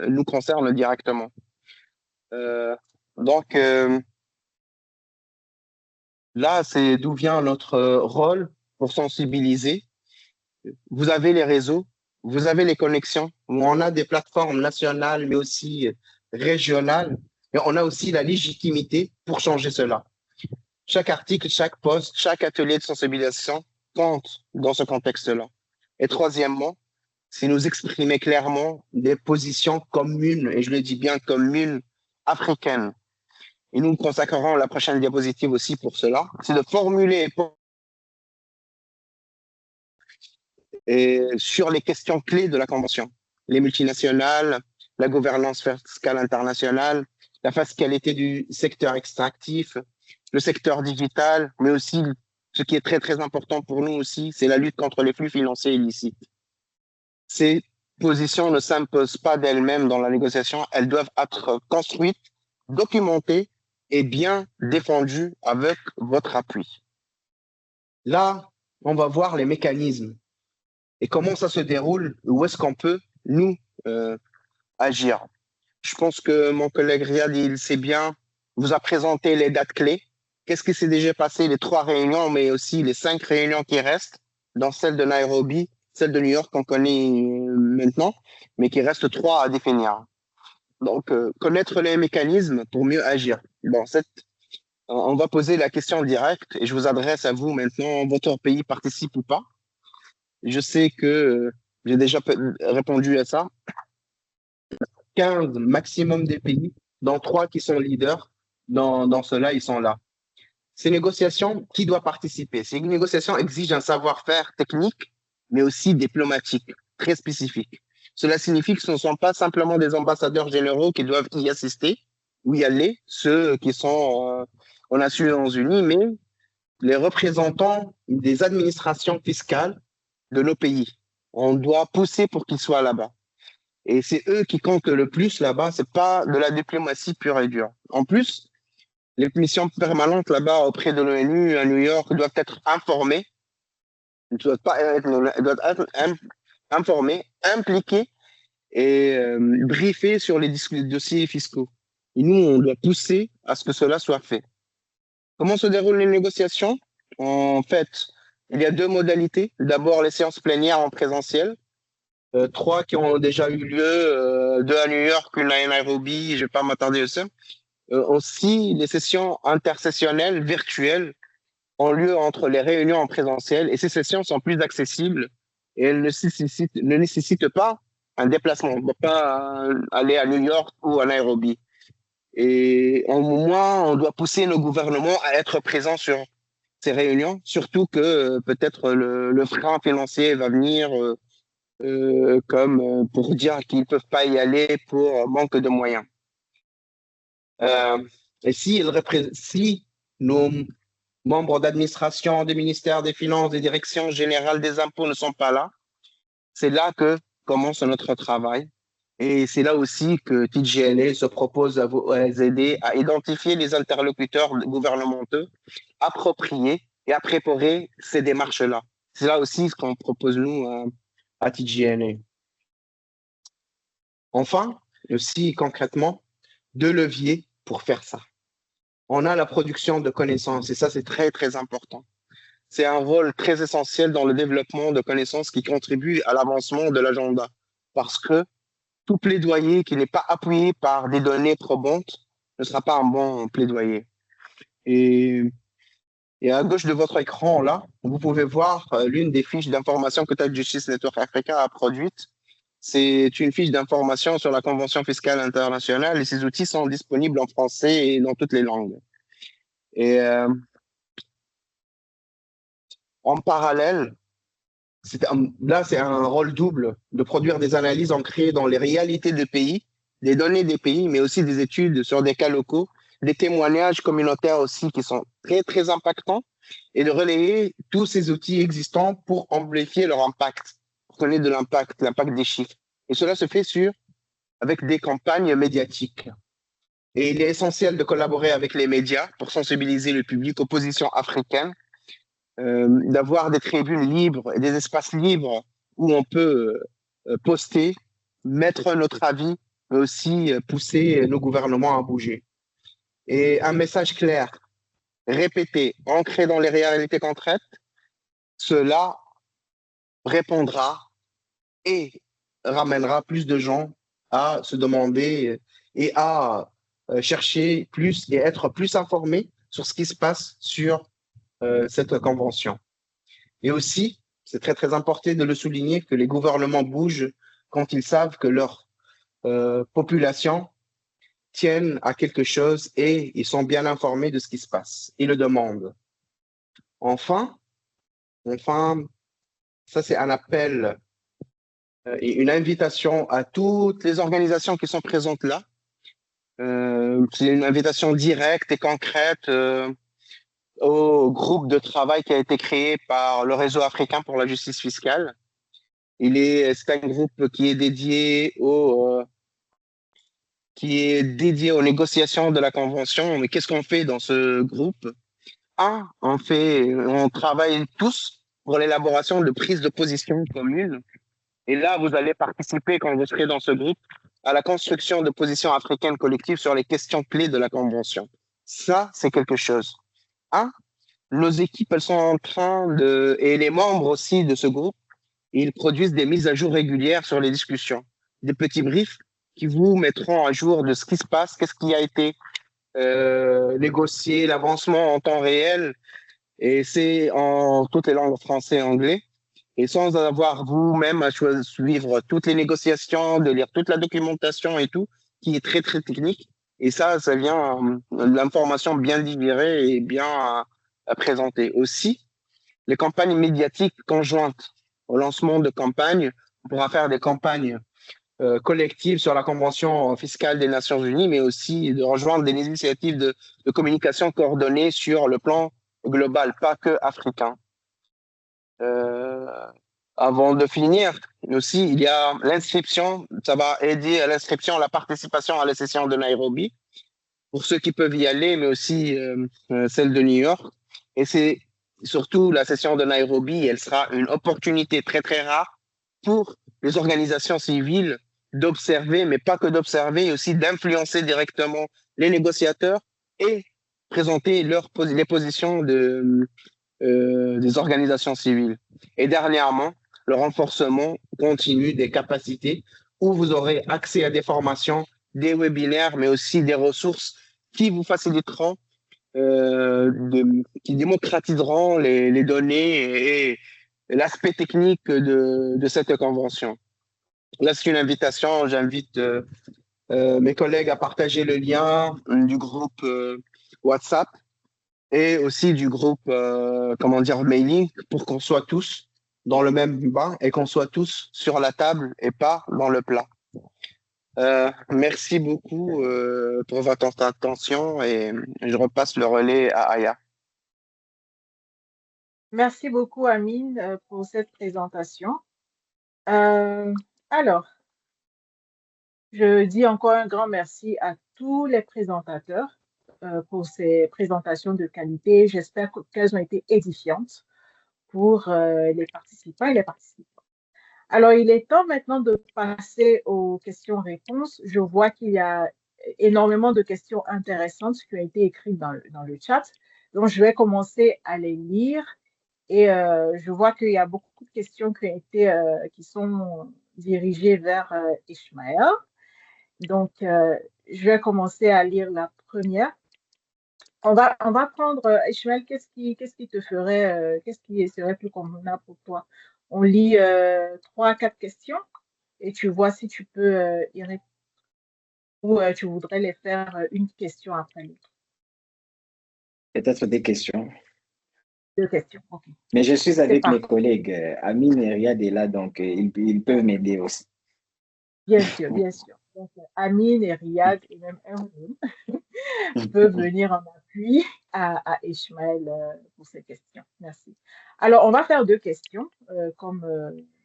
nous concerne directement. Donc, là, c'est d'où vient notre rôle pour sensibiliser. Vous avez les réseaux, vous avez les connexions, on a des plateformes nationales, mais aussi régionales, et on a aussi la légitimité pour changer cela. Chaque article, chaque post, chaque atelier de sensibilisation compte dans ce contexte-là. Et troisièmement, c'est nous exprimer clairement des positions communes, et je le dis bien communes, africaines. Et nous consacrerons la prochaine diapositive aussi pour cela. C'est de formuler sur les questions clés de la Convention. Les multinationales, la gouvernance fiscale internationale, la fiscalité du secteur extractif, le secteur digital, mais aussi, ce qui est très, très important pour nous aussi, c'est la lutte contre les flux financiers illicites. Ces positions ne s'imposent pas d'elles-mêmes dans la négociation, elles doivent être construites, documentées et bien défendues avec votre appui. Là, on va voir les mécanismes et comment ça se déroule, où est-ce qu'on peut, nous, agir. Je pense que mon collègue Riyad, il sait bien, vous a présenté les dates clés. Qu'est-ce qui s'est déjà passé, les 3 réunions, mais aussi les 5 réunions qui restent, dans celle de Nairobi, celle de New York qu'on connaît maintenant, mais qui reste 3 à définir. Donc, connaître les mécanismes pour mieux agir. Bon, on va poser la question directe et je vous adresse à vous maintenant, votre pays participe ou pas? Je sais que j'ai déjà répondu à ça. 15 maximum des pays, dont 3 qui sont leaders, dans cela, ils sont là. Ces négociations, qui doit participer? Ces négociations exigent un savoir-faire technique, mais aussi diplomatique, très spécifique. Cela signifie que ce ne sont pas simplement des ambassadeurs généraux qui doivent y assister ou y aller, ceux qui sont aux Nations Unies, mais les représentants des administrations fiscales de nos pays. On doit pousser pour qu'ils soient là-bas. Et c'est eux qui comptent le plus là-bas, c'est pas de la diplomatie pure et dure. En plus, les missions permanentes là-bas auprès de l'ONU à New York doivent être informées, doivent être informées, impliquées et briefées sur les dossiers fiscaux. Et nous, on doit pousser à ce que cela soit fait. Comment se déroulent les négociations? En fait, il y a 2 modalités. D'abord, les séances plénières en présentiel. 3 qui ont déjà eu lieu, 2 à New York, 1 à Nairobi, je ne vais pas m'attarder à ça. Aussi, les sessions intersessionnelles virtuelles ont lieu entre les réunions en présentiel et ces sessions sont plus accessibles et elles ne nécessitent pas un déplacement. On ne peut pas aller à New York ou à Nairobi. Et au moins, on doit pousser nos gouvernements à être présents sur ces réunions, surtout que peut-être le frein financier va venir comme pour dire qu'ils ne peuvent pas y aller pour manque de moyens. Et si nos membres d'administration, des ministères des Finances, des directions générales des impôts ne sont pas là, c'est là que commence notre travail. Et c'est là aussi que TJNA se propose à vous aider à identifier les interlocuteurs gouvernementaux appropriés et à préparer ces démarches-là. C'est là aussi ce qu'on propose, nous, à TJNA. Enfin, aussi concrètement, 2 leviers pour faire ça. On a la production de connaissances, et ça, c'est très, très important. C'est un rôle très essentiel dans le développement de connaissances qui contribue à l'avancement de l'agenda, parce que tout plaidoyer qui n'est pas appuyé par des données probantes ne sera pas un bon plaidoyer. Et à gauche de votre écran, là, vous pouvez voir l'une des fiches d'information que Tech Justice Network Africa a produite. C'est une fiche d'information sur la Convention fiscale internationale et ces outils sont disponibles en français et dans toutes les langues. Et en parallèle, là, c'est un rôle double de produire des analyses ancrées dans les réalités des pays, des données des pays, mais aussi des études sur des cas locaux, des témoignages communautaires aussi qui sont très, très impactants et de relayer tous ces outils existants pour amplifier leur impact, pour connaître de l'impact des chiffres. Et cela se fait avec des campagnes médiatiques. Et il est essentiel de collaborer avec les médias pour sensibiliser le public aux positions africaines, d'avoir des tribunes libres et des espaces libres où on peut poster, mettre notre avis, mais aussi pousser nos gouvernements à bouger. Et un message clair, répété, ancré dans les réalités concrètes, cela répondra et ramènera plus de gens à se demander et à chercher plus et être plus informés sur ce qui se passe sur cette convention. Et aussi, c'est très, très important de le souligner que les gouvernements bougent quand ils savent que leur population tiennent à quelque chose et ils sont bien informés de ce qui se passe. Ils le demandent. Enfin, ça c'est un appel et une invitation à toutes les organisations qui sont présentes là. C'est une invitation directe et concrète au groupe de travail qui a été créé par le Réseau africain pour la justice fiscale. C'est un groupe qui est dédié aux négociations de la convention. Mais qu'est-ce qu'on fait dans ce groupe? On travaille tous pour l'élaboration de prises de position communes. Et là, vous allez participer, quand vous serez dans ce groupe, à la construction de positions africaines collectives sur les questions clés de la convention. Ça, c'est quelque chose. Nos équipes, elles sont en train et les membres aussi de ce groupe, ils produisent des mises à jour régulières sur les discussions, des petits briefs qui vous mettront à jour de ce qui se passe, qu'est-ce qui a été négocié, l'avancement en temps réel, et c'est en toutes les langues français et anglais, et sans avoir vous-même à suivre toutes les négociations, de lire toute la documentation et tout, qui est très, très technique. Et ça vient de l'information bien digérée et bien à présenter. Aussi, les campagnes médiatiques conjointes au lancement de campagnes, on pourra faire des campagnes collectives sur la Convention fiscale des Nations Unies, mais aussi de rejoindre des initiatives de communication coordonnées sur le plan global, pas que africain. Avant de finir, aussi, il y a l'inscription, ça va aider à l'inscription, à la participation à la session de Nairobi, pour ceux qui peuvent y aller, mais aussi celle de New York. Et c'est surtout la session de Nairobi, elle sera une opportunité très, très rare pour les organisations civiles d'observer, mais pas que d'observer, aussi d'influencer directement les négociateurs et présenter les positions des organisations civiles. Et dernièrement, le renforcement continu des capacités où vous aurez accès à des formations, des webinaires, mais aussi des ressources qui vous faciliteront, qui démocratiseront les données et l'aspect technique de cette convention. Là, c'est une invitation. J'invite mes collègues à partager le lien du groupe WhatsApp et aussi du groupe, mailing, pour qu'on soit tous dans le même bain et qu'on soit tous sur la table et pas dans le plat. Merci beaucoup pour votre attention et je repasse le relais à Aya. Merci beaucoup, Amine, pour cette présentation. Alors, je dis encore un grand merci à tous les présentateurs pour ces présentations de qualité. J'espère qu'elles ont été édifiantes pour les participants et les participants. Alors, il est temps maintenant de passer aux questions-réponses. Je vois qu'il y a énormément de questions intéressantes qui ont été écrites dans le chat. Donc, je vais commencer à les lire. Et je vois qu'il y a beaucoup de questions qui sont dirigées vers Ishmael. Donc, je vais commencer à lire la première. On va prendre, Ishmael, qu'est-ce qui te ferait, qu'est-ce qui serait plus convenable pour toi? On lit 3-4 questions et tu vois si tu peux y répondre ou tu voudrais les faire une question après l'autre. Peut-être des questions. 2 questions, ok. Mais je suis avec parfait. mes collègues. Amine et Riyad est là, donc ils peuvent m'aider aussi. Bien sûr, bien sûr. Donc, Amine et Riyad et même Erwin peuvent venir en appui à Ishmael pour ces questions. Merci. Alors, on va faire 2 questions, comme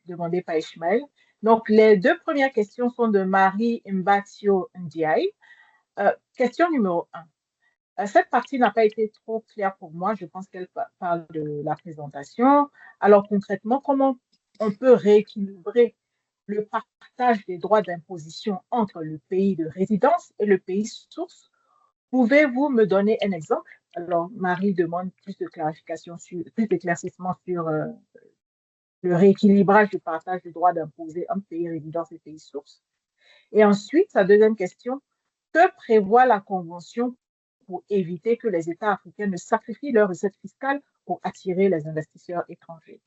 demandé par Ishmael. Donc, les 2 premières questions sont de Marie Mbatio Ndiaye. Question numéro 1. Cette partie n'a pas été trop claire pour moi. Je pense qu'elle parle de la présentation. Alors, concrètement, comment on peut rééquilibrer le partage des droits d'imposition entre le pays de résidence et le pays source? Pouvez-vous me donner un exemple? Alors, Marie demande plus de clarification, plus d'éclaircissement sur le rééquilibrage du partage du droit d'imposer entre pays résidence et pays source. Et ensuite, sa deuxième question, que prévoit la Convention pour éviter que les États africains ne sacrifient leurs recettes fiscales pour attirer les investisseurs étrangers?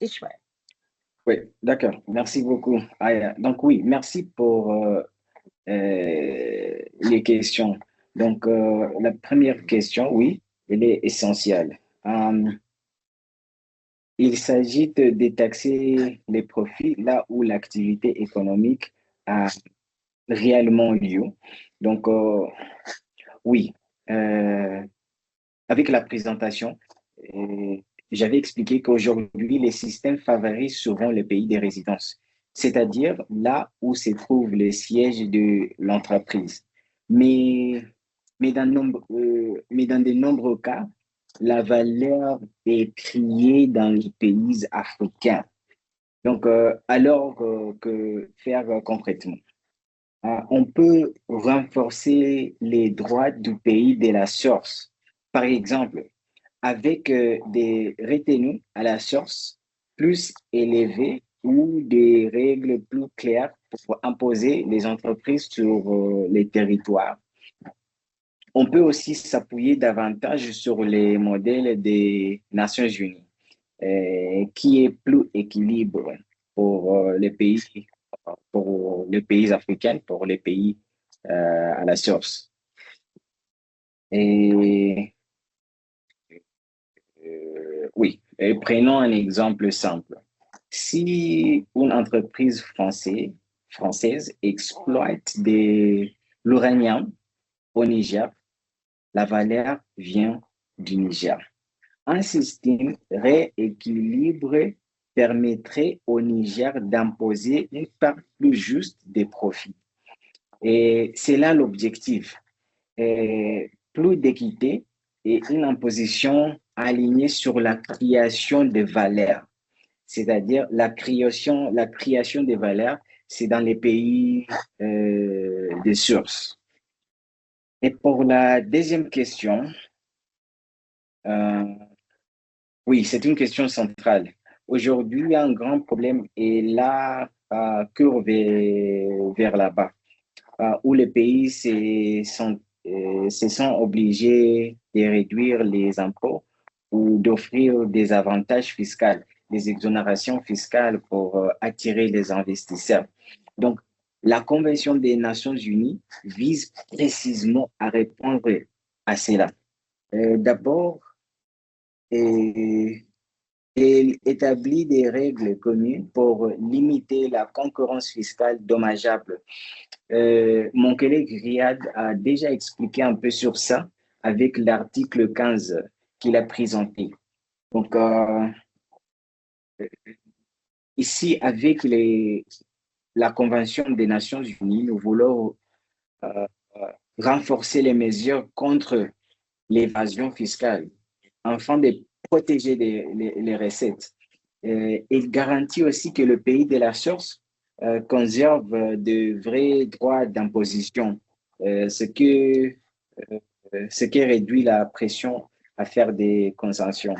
Ishmael. Oui, d'accord. Merci beaucoup, Aya. Donc oui, merci pour les questions. Donc la première question, oui, elle est essentielle. Il s'agit de détaxer les profits là où l'activité économique a réellement lieu. Donc oui, avec la présentation, j'avais expliqué qu'aujourd'hui, les systèmes favorisent souvent les pays de résidence, c'est-à-dire là où se trouve le siège de l'entreprise. Mais dans de nombreux cas, la valeur est créée dans les pays africains. Donc, alors que faire concrètement? On peut renforcer les droits du pays de la source. Par exemple, avec des retenues à la source plus élevées ou des règles plus claires pour imposer les entreprises sur les territoires. On peut aussi s'appuyer davantage sur les modèles des Nations Unies, qui est plus équilibré pour les pays africains, pour les pays à la source. Et oui, et prenons un exemple simple. Si une entreprise française exploite de l'uranium au Niger, la valeur vient du Niger. Un système rééquilibré permettrait au Niger d'imposer une part plus juste des profits. Et c'est là l'objectif. Plus d'équité et une imposition alignée sur la création de valeur. C'est-à-dire la création des valeurs, c'est dans les pays de source. Et pour la deuxième question, oui, c'est une question centrale. Aujourd'hui, il y a un grand problème et la courbe vers là-bas, où les pays se sont obligés de réduire les impôts ou d'offrir des avantages fiscaux, des exonérations fiscales pour attirer les investisseurs. Donc, la Convention des Nations Unies vise précisément à répondre à cela. D'abord, et et établit des règles communes pour limiter la concurrence fiscale dommageable. Mon collègue Riyad a déjà expliqué un peu sur ça avec l'article 15 qu'il a présenté. Donc, ici, avec la Convention des Nations Unies, nous voulons renforcer les mesures contre l'évasion fiscale afin de protéger les recettes. Il garantit aussi que le pays de la source conserve de vrais droits d'imposition, ce qui réduit la pression à faire des concessions.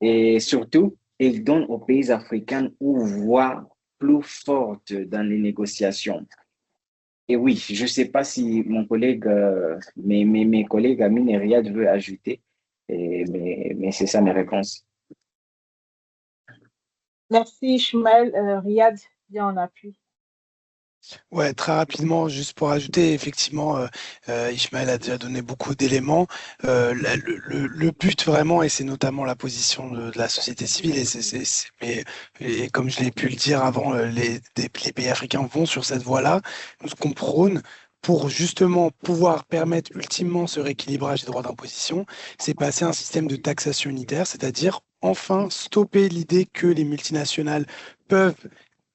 Et surtout, il donne aux pays africains une voix plus forte dans les négociations. Et oui, je ne sais pas si mon collègue, mes collègues Amine et Riyad veulent ajouter, mais c'est ça mes réponses. Merci, Ishmael. Riyad, viens en appui. Ouais, très rapidement, juste pour ajouter, effectivement, Ishmael a déjà donné beaucoup d'éléments. Le but vraiment, et c'est notamment la position de la société civile, et comme je l'ai pu le dire avant, les pays africains vont sur cette voie-là. Nous, ce qu'on prône pour justement pouvoir permettre ultimement ce rééquilibrage des droits d'imposition, c'est passer à un système de taxation unitaire, c'est-à-dire enfin stopper l'idée que les multinationales peuvent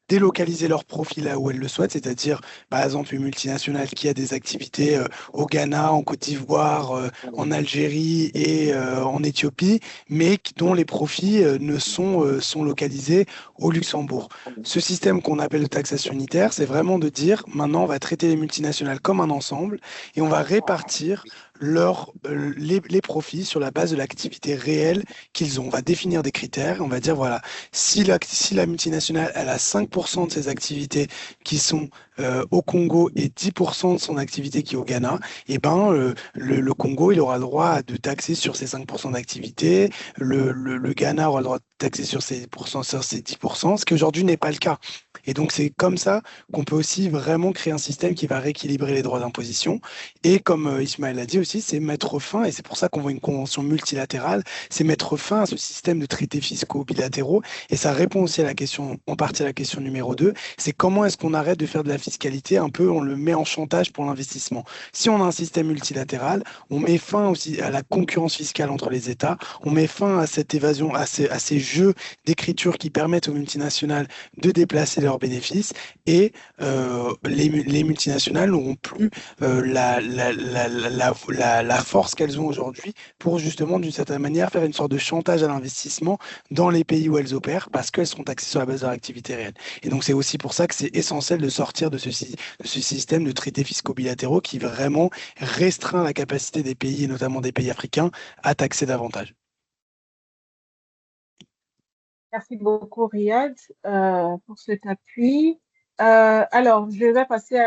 délocaliser leurs profits là où elles le souhaitent, c'est-à-dire par exemple une multinationale qui a des activités au Ghana, en Côte d'Ivoire, en Algérie et en Éthiopie, mais dont les profits ne sont localisés au Luxembourg. Ce système qu'on appelle de taxation unitaire, c'est vraiment de dire maintenant on va traiter les multinationales comme un ensemble et on va répartir les profits sur la base de l'activité réelle qu'ils ont. On va définir des critères, on va dire voilà, si la multinationale elle a 5% de ses activités qui sont au Congo et 10% de son activité qui est au Ghana, et ben, le Congo il aura le droit de taxer sur ses 5% d'activité, le Ghana aura le droit de taxer sur ses 10%, ce qui aujourd'hui n'est pas le cas. Et donc c'est comme ça qu'on peut aussi vraiment créer un système qui va rééquilibrer les droits d'imposition. Et comme Ismaël l'a dit aussi, c'est mettre fin, et c'est pour ça qu'on voit une convention multilatérale, c'est mettre fin à ce système de traités fiscaux bilatéraux. Et ça répond aussi à la question, en partie à la question numéro 2, c'est comment est-ce qu'on arrête de faire de la fiscalité un peu, on le met en chantage pour l'investissement. Si on a un système multilatéral, on met fin aussi à la concurrence fiscale entre les États, on met fin à cette évasion, à ces jeux d'écriture qui permettent aux multinationales de déplacer leurs bénéfices, et les multinationales n'auront plus la force qu'elles ont aujourd'hui pour justement, d'une certaine manière, faire une sorte de chantage à l'investissement dans les pays où elles opèrent parce qu'elles seront taxées sur la base de leur activité réelle. Et donc, c'est aussi pour ça que c'est essentiel de sortir de ce système de traités fiscaux bilatéraux qui vraiment restreint la capacité des pays, et notamment des pays africains, à taxer davantage. Merci beaucoup, Riyad, pour cet appui. Alors, je vais passer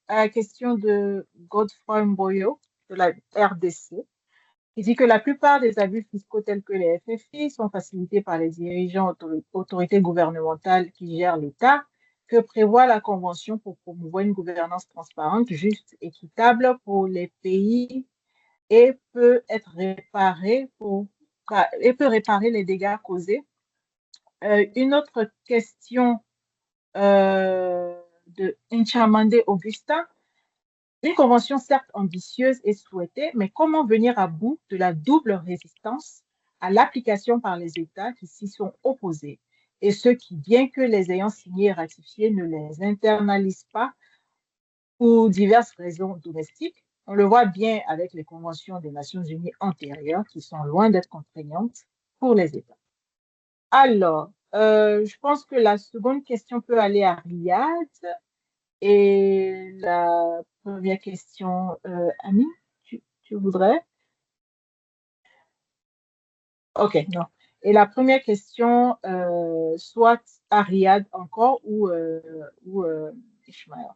à la question de Godefroy Mboyo de la RDC. Il dit que la plupart des abus fiscaux tels que les FFI sont facilités par les dirigeants autorités gouvernementales qui gèrent l'État, que prévoit la Convention pour promouvoir une gouvernance transparente, juste, équitable pour les pays et peut réparer les dégâts causés. Une autre question de Nchamande Augustin. Une convention certes ambitieuse et souhaitée, mais comment venir à bout de la double résistance à l'application par les États qui s'y sont opposés et ceux qui, bien que les ayant signés et ratifiés, ne les internalisent pas pour diverses raisons domestiques. On le voit bien avec les conventions des Nations Unies antérieures qui sont loin d'être contraignantes pour les États. Alors, je pense que la seconde question peut aller à Riyad. Et la première question, Annie, tu voudrais? Ok, non. Et la première question, soit à Riyad encore ou Ishmael.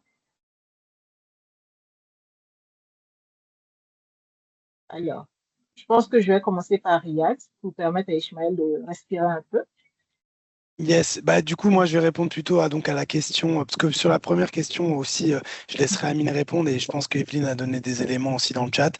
Alors, je pense que je vais commencer par Riyad pour permettre à Ishmael de respirer un peu. Yes, bah du coup moi je vais répondre plutôt donc à la question, parce que sur la première question aussi, je laisserai Amine répondre et je pense que Evelyne a donné des éléments aussi dans le chat.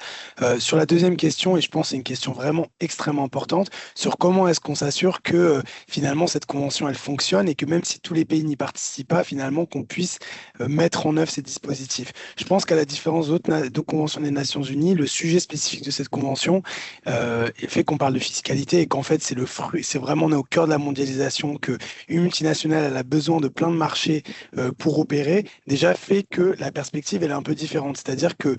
Sur la deuxième question, et je pense que c'est une question vraiment extrêmement importante, sur comment est-ce qu'on s'assure que finalement cette convention elle fonctionne et que même si tous les pays n'y participent pas, finalement qu'on puisse mettre en œuvre ces dispositifs. Je pense qu'à la différence d'autres conventions des Nations Unies, le sujet spécifique de cette convention fait qu'on parle de fiscalité et qu'en fait c'est le fruit, c'est vraiment on est au cœur de la mondialisation que une multinationale elle a besoin de plein de marchés pour opérer, déjà fait que la perspective elle est un peu différente. C'est-à-dire qu'une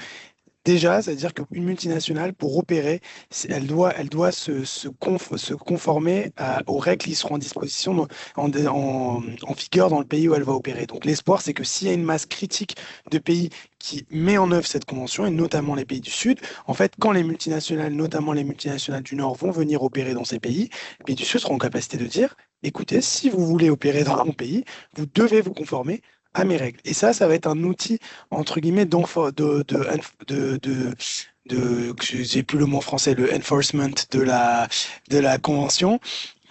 multinationale, pour opérer, elle doit se conformer aux règles qui seront en disposition en vigueur dans le pays où elle va opérer. Donc l'espoir, c'est que s'il y a une masse critique de pays qui met en œuvre cette convention, et notamment les pays du Sud, en fait, quand les multinationales, notamment les multinationales du Nord, vont venir opérer dans ces pays, les pays du Sud seront en capacité de dire, écoutez, si vous voulez opérer dans mon pays, vous devez vous conformer à mes règles. Et ça va être un outil entre guillemets, j'ai plus le mot français, le enforcement de la convention,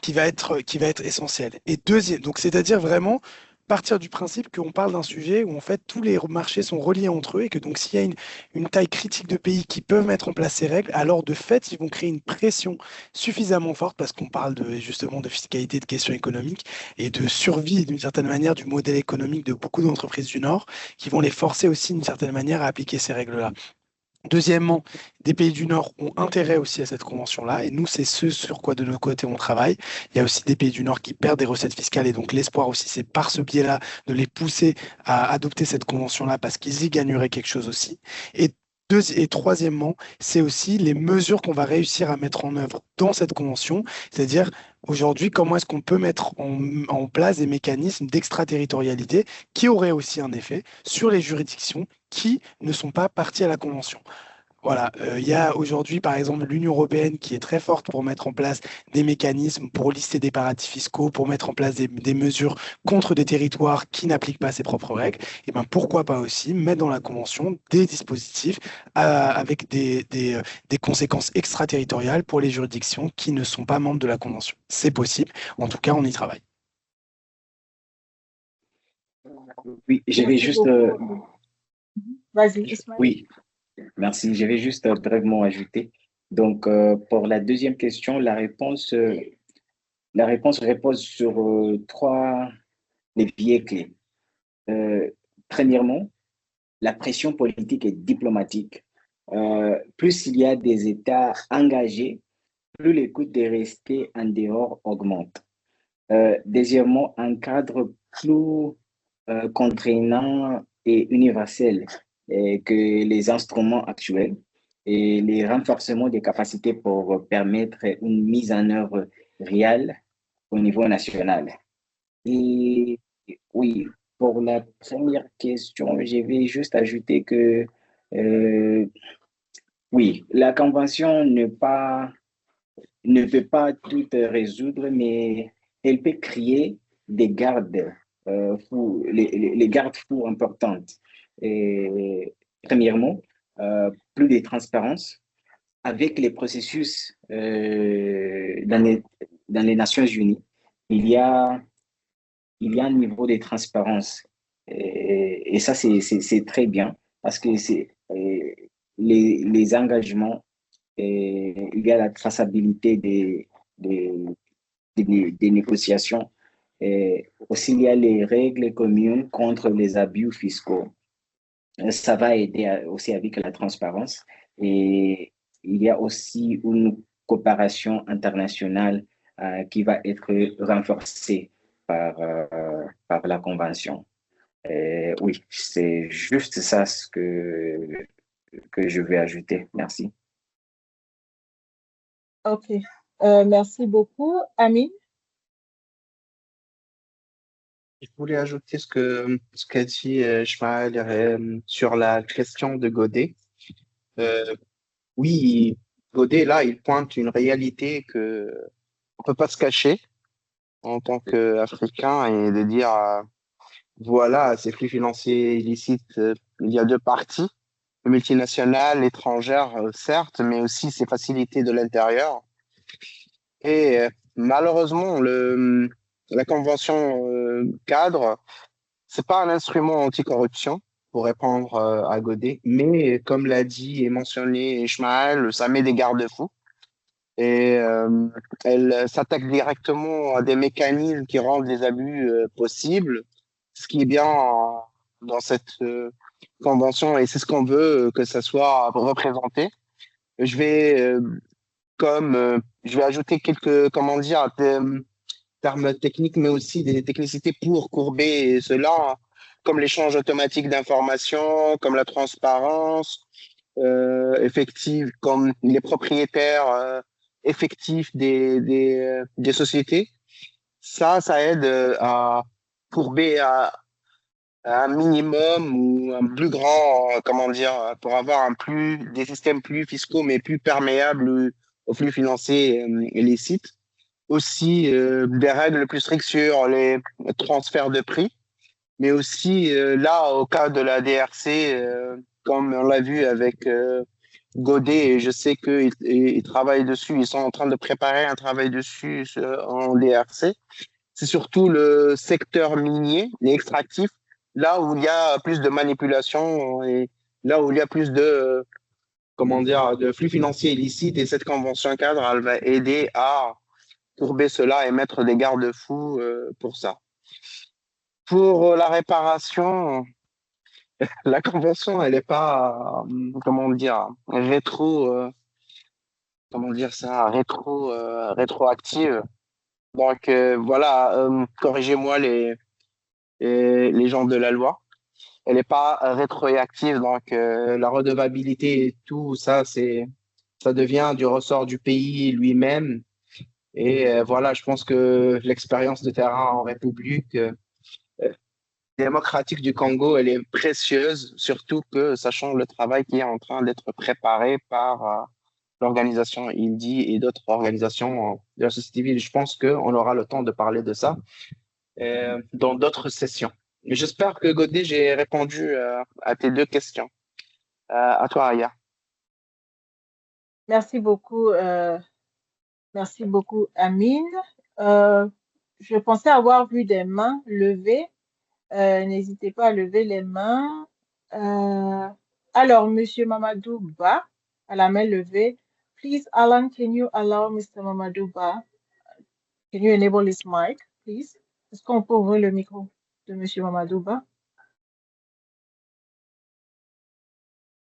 qui va être essentiel. Et deuxième, donc c'est-à-dire vraiment partir du principe qu'on parle d'un sujet où en fait tous les marchés sont reliés entre eux et que donc s'il y a une taille critique de pays qui peuvent mettre en place ces règles, alors de fait ils vont créer une pression suffisamment forte parce qu'on parle justement de fiscalité, de questions économiques et de survie d'une certaine manière du modèle économique de beaucoup d'entreprises du Nord qui vont les forcer aussi d'une certaine manière à appliquer ces règles-là. Deuxièmement, des pays du Nord ont intérêt aussi à cette convention-là, et nous, c'est ce sur quoi de notre côté on travaille. Il y a aussi des pays du Nord qui perdent des recettes fiscales, et donc l'espoir aussi, c'est par ce biais-là de les pousser à adopter cette convention-là parce qu'ils y gagneraient quelque chose aussi. Et troisièmement, c'est aussi les mesures qu'on va réussir à mettre en œuvre dans cette convention, c'est-à-dire aujourd'hui, comment est-ce qu'on peut mettre en place des mécanismes d'extraterritorialité qui auraient aussi un effet sur les juridictions qui ne sont pas parties à la Convention. Voilà, il y a aujourd'hui, par exemple, l'Union européenne qui est très forte pour mettre en place des mécanismes pour lister des paradis fiscaux, pour mettre en place des mesures contre des territoires qui n'appliquent pas ses propres règles. Et ben pourquoi pas aussi mettre dans la Convention des dispositifs avec des conséquences extraterritoriales pour les juridictions qui ne sont pas membres de la Convention. C'est possible, en tout cas, on y travaille. Oui, j'avais Merci juste. beaucoup. Vas-y, Ismaël. Oui, merci. Je vais juste brièvement ajouter. Donc, pour la deuxième question, la réponse repose sur trois leviers clés. Premièrement, la pression politique et diplomatique. Plus il y a des États engagés, plus les coûts de rester en dehors augmentent. Deuxièmement, un cadre plus contraignant et universel que les instruments actuels et les renforcements des capacités pour permettre une mise en œuvre réelle au niveau national. Et oui, pour la première question, je vais juste ajouter que oui, la convention ne peut pas tout résoudre, mais elle peut créer des garde-fous, les garde-fous importantes. Et, premièrement, plus de transparence avec les processus dans les Nations Unies. Il y a, il y a un niveau de transparence. Et ça, c'est très bien parce que les engagements, il y a la traçabilité des négociations. Et aussi, il y a les règles communes contre les abus fiscaux. Ça va aider aussi avec la transparence. Et il y a aussi une coopération internationale qui va être renforcée par la Convention. Oui, c'est juste ça ce que je vais ajouter. Merci. OK. Merci beaucoup. Amine? Je voulais ajouter ce qu'a dit Ishmael sur la question de Godet. Oui, Godet, là, il pointe une réalité que on peut pas se cacher en tant qu'Africain et de dire, voilà, ces flux financiers illicites, il y a deux parties, le multinational, étrangère, certes, mais aussi ces facilités de l'intérieur. Et malheureusement, la convention cadre, c'est pas un instrument anticorruption, pour répondre à Godet, mais comme l'a dit et mentionné Ishmael, ça met des garde-fous. Et elle s'attaque directement à des mécanismes qui rendent les abus possibles, ce qui est bien dans cette convention, et c'est ce qu'on veut que ça soit représenté. Je vais, je vais ajouter quelques, comment dire, termes techniques, mais aussi des technicités pour courber cela, comme l'échange automatique d'informations, comme la transparence effective, comme les propriétaires effectifs des sociétés. Ça aide à courber à un minimum ou un plus grand, comment dire, pour avoir des systèmes plus fiscaux, mais plus perméables aux flux financiers illicites. Aussi des règles plus strictes sur les transferts de prix, mais aussi là, au cas de la DRC, comme on l'a vu avec Godet, et je sais qu'ils travaillent dessus, ils sont en train de préparer un travail dessus en DRC. C'est surtout le secteur minier, les extractifs, là où il y a plus de manipulation et là où il y a plus de, comment dire, de flux financiers illicites, et cette convention cadre, elle va aider à courber cela et mettre des garde-fous pour ça. Pour la réparation, la convention, elle n'est pas, comment dire, rétroactive. Donc voilà, corrigez-moi les gens de la loi. Elle n'est pas rétroactive, donc la redevabilité et tout ça, ça devient du ressort du pays lui-même. Et voilà, je pense que l'expérience de terrain en République démocratique du Congo, elle est précieuse, surtout que sachant le travail qui est en train d'être préparé par l'organisation ILDI et d'autres organisations de la société civile. Je pense qu'on aura le temps de parler de ça dans d'autres sessions. J'espère que Godet, j'ai répondu à tes deux questions. À toi, Aya. Merci beaucoup, Amine. Je pensais avoir vu des mains levées. N'hésitez pas à lever les mains. Alors, Monsieur Mamadou Ba, à la main levée. Please, Alan, can you allow Mr. Mamadou Ba? Can you enable his mic, please? Est-ce qu'on peut ouvrir le micro de Monsieur Mamadou Ba?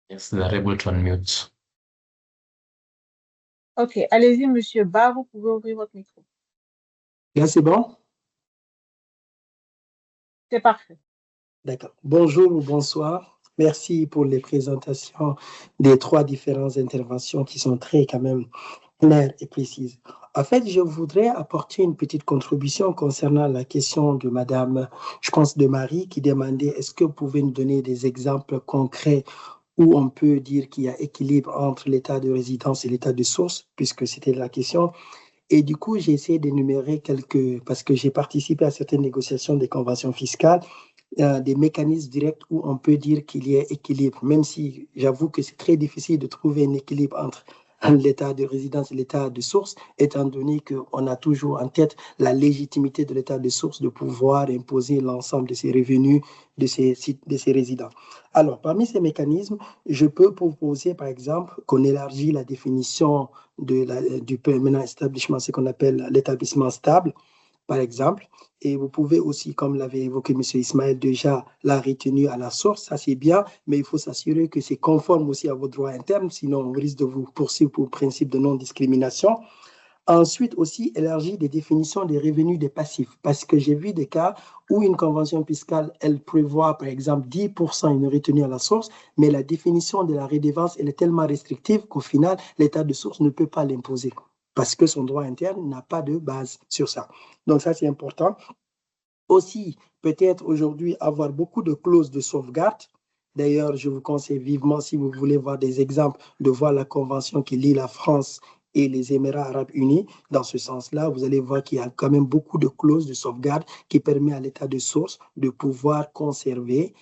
Yes, they are able to unmute. Ok, allez-y, Monsieur Ba, vous pouvez ouvrir votre micro. Là, c'est bon? C'est parfait. D'accord. Bonjour ou bonsoir. Merci pour les présentations des trois différentes interventions qui sont très quand même claires et précises. En fait, je voudrais apporter une petite contribution concernant la question de Madame, je pense de Marie, qui demandait est-ce que vous pouvez nous donner des exemples concrets où on peut dire qu'il y a équilibre entre l'état de résidence et l'état de source, puisque c'était la question. Et du coup, j'ai essayé d'énumérer parce que j'ai participé à certaines négociations des conventions fiscales, des mécanismes directs où on peut dire qu'il y a équilibre, même si j'avoue que c'est très difficile de trouver un équilibre entre l'état de résidence et l'état de source, étant donné qu'on a toujours en tête la légitimité de l'état de source de pouvoir imposer l'ensemble de ses revenus de ses résidents. Alors, parmi ces mécanismes, je peux proposer, par exemple, qu'on élargit la définition du permanent establishment, ce qu'on appelle l'établissement stable, par exemple. Et vous pouvez aussi, comme l'avait évoqué M. Ismaël, déjà la retenue à la source, ça c'est bien, mais il faut s'assurer que c'est conforme aussi à vos droits internes, sinon on risque de vous poursuivre pour le principe de non-discrimination. Ensuite aussi, élargir des définitions des revenus des passifs, parce que j'ai vu des cas où une convention fiscale, elle prévoit par exemple 10% une retenue à la source, mais la définition de la redevance, elle est tellement restrictive qu'au final, l'État de source ne peut pas l'imposer, parce que son droit interne n'a pas de base sur ça. Donc ça, c'est important. Aussi, peut-être aujourd'hui, avoir beaucoup de clauses de sauvegarde. D'ailleurs, je vous conseille vivement, si vous voulez voir des exemples, de voir la convention qui lie la France et les Émirats arabes unis. Dans ce sens-là, vous allez voir qu'il y a quand même beaucoup de clauses de sauvegarde qui permettent à l'État de source de pouvoir conserver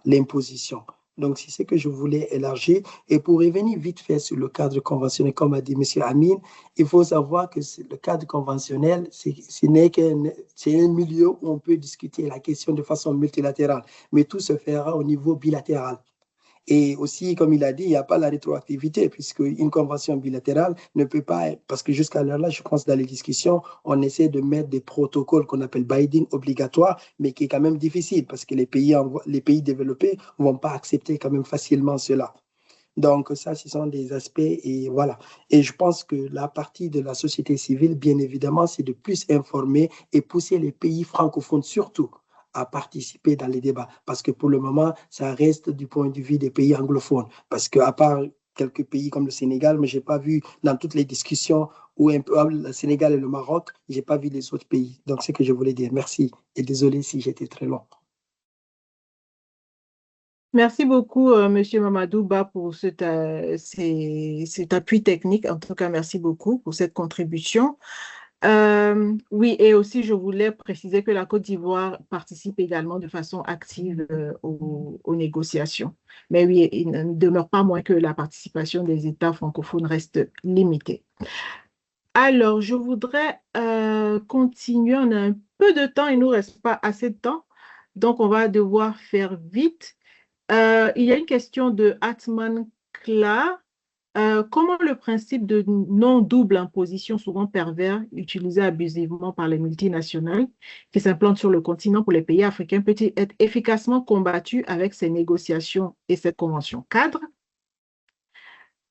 l'imposition. Donc, c'est ce que je voulais élargir. Et pour revenir vite fait sur le cadre conventionnel, comme a dit M. Amin, il faut savoir que le cadre conventionnel, c'est un milieu où on peut discuter la question de façon multilatérale, mais tout se fera au niveau bilatéral. Et aussi, comme il a dit, il n'y a pas la rétroactivité, puisqu'une convention bilatérale ne peut pas, parce que jusqu'à l'heure là, je pense dans les discussions, on essaie de mettre des protocoles qu'on appelle binding obligatoires, mais qui est quand même difficile, parce que les pays développés ne vont pas accepter quand même facilement cela. Donc ça, ce sont des aspects et voilà. Et je pense que la partie de la société civile, bien évidemment, c'est de plus informer et pousser les pays francophones surtout à participer dans les débats. Parce que pour le moment, ça reste du point de vue des pays anglophones. Parce qu'à part quelques pays comme le Sénégal, mais je n'ai pas vu dans toutes les discussions où un peu le Sénégal et le Maroc, je n'ai pas vu les autres pays. Donc, c'est ce que je voulais dire. Merci. Et désolé si j'étais très long. Merci beaucoup, Monsieur Mamadou Ba, pour cet appui technique. En tout cas, merci beaucoup pour cette contribution. Oui, et aussi, je voulais préciser que la Côte d'Ivoire participe également de façon active aux négociations. Mais oui, il ne demeure pas moins que la participation des États francophones reste limitée. Alors, je voudrais continuer. On a un peu de temps, il ne nous reste pas assez de temps. Donc, on va devoir faire vite. Il y a une question de Atman Kla. Comment le principe de non-double imposition, souvent pervers, utilisé abusivement par les multinationales, qui s'implantent sur le continent pour les pays africains, peut-il être efficacement combattu avec ces négociations et cette convention cadre?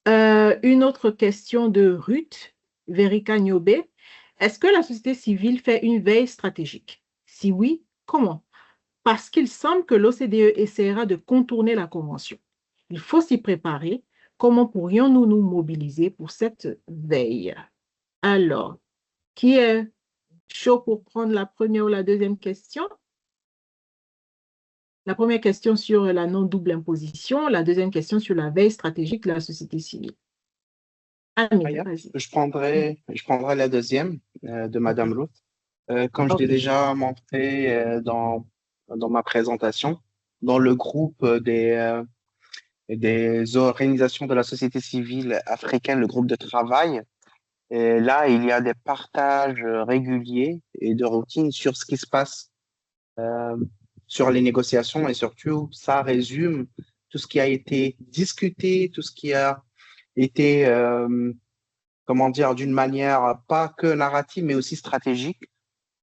Une autre question de Ruth Verika Nyobé. Est-ce que la société civile fait une veille stratégique? Si oui, comment? Parce qu'il semble que l'OCDE essaiera de contourner la convention. Il faut s'y préparer. Comment pourrions-nous nous mobiliser pour cette veille? Alors, qui est chaud pour prendre la première ou la deuxième question? La première question sur la non-double imposition, la deuxième question sur la veille stratégique de la société civile. Amine, vas-y. Je prendrai la deuxième de Madame Ruth. Comme je l'ai déjà montré dans ma présentation, dans le groupe des organisations de la société civile africaine, le groupe de travail, et là, il y a des partages réguliers et de routine sur ce qui se passe sur les négociations et surtout, ça résume tout ce qui a été discuté, tout ce qui a été, comment dire, d'une manière pas que narrative, mais aussi stratégique.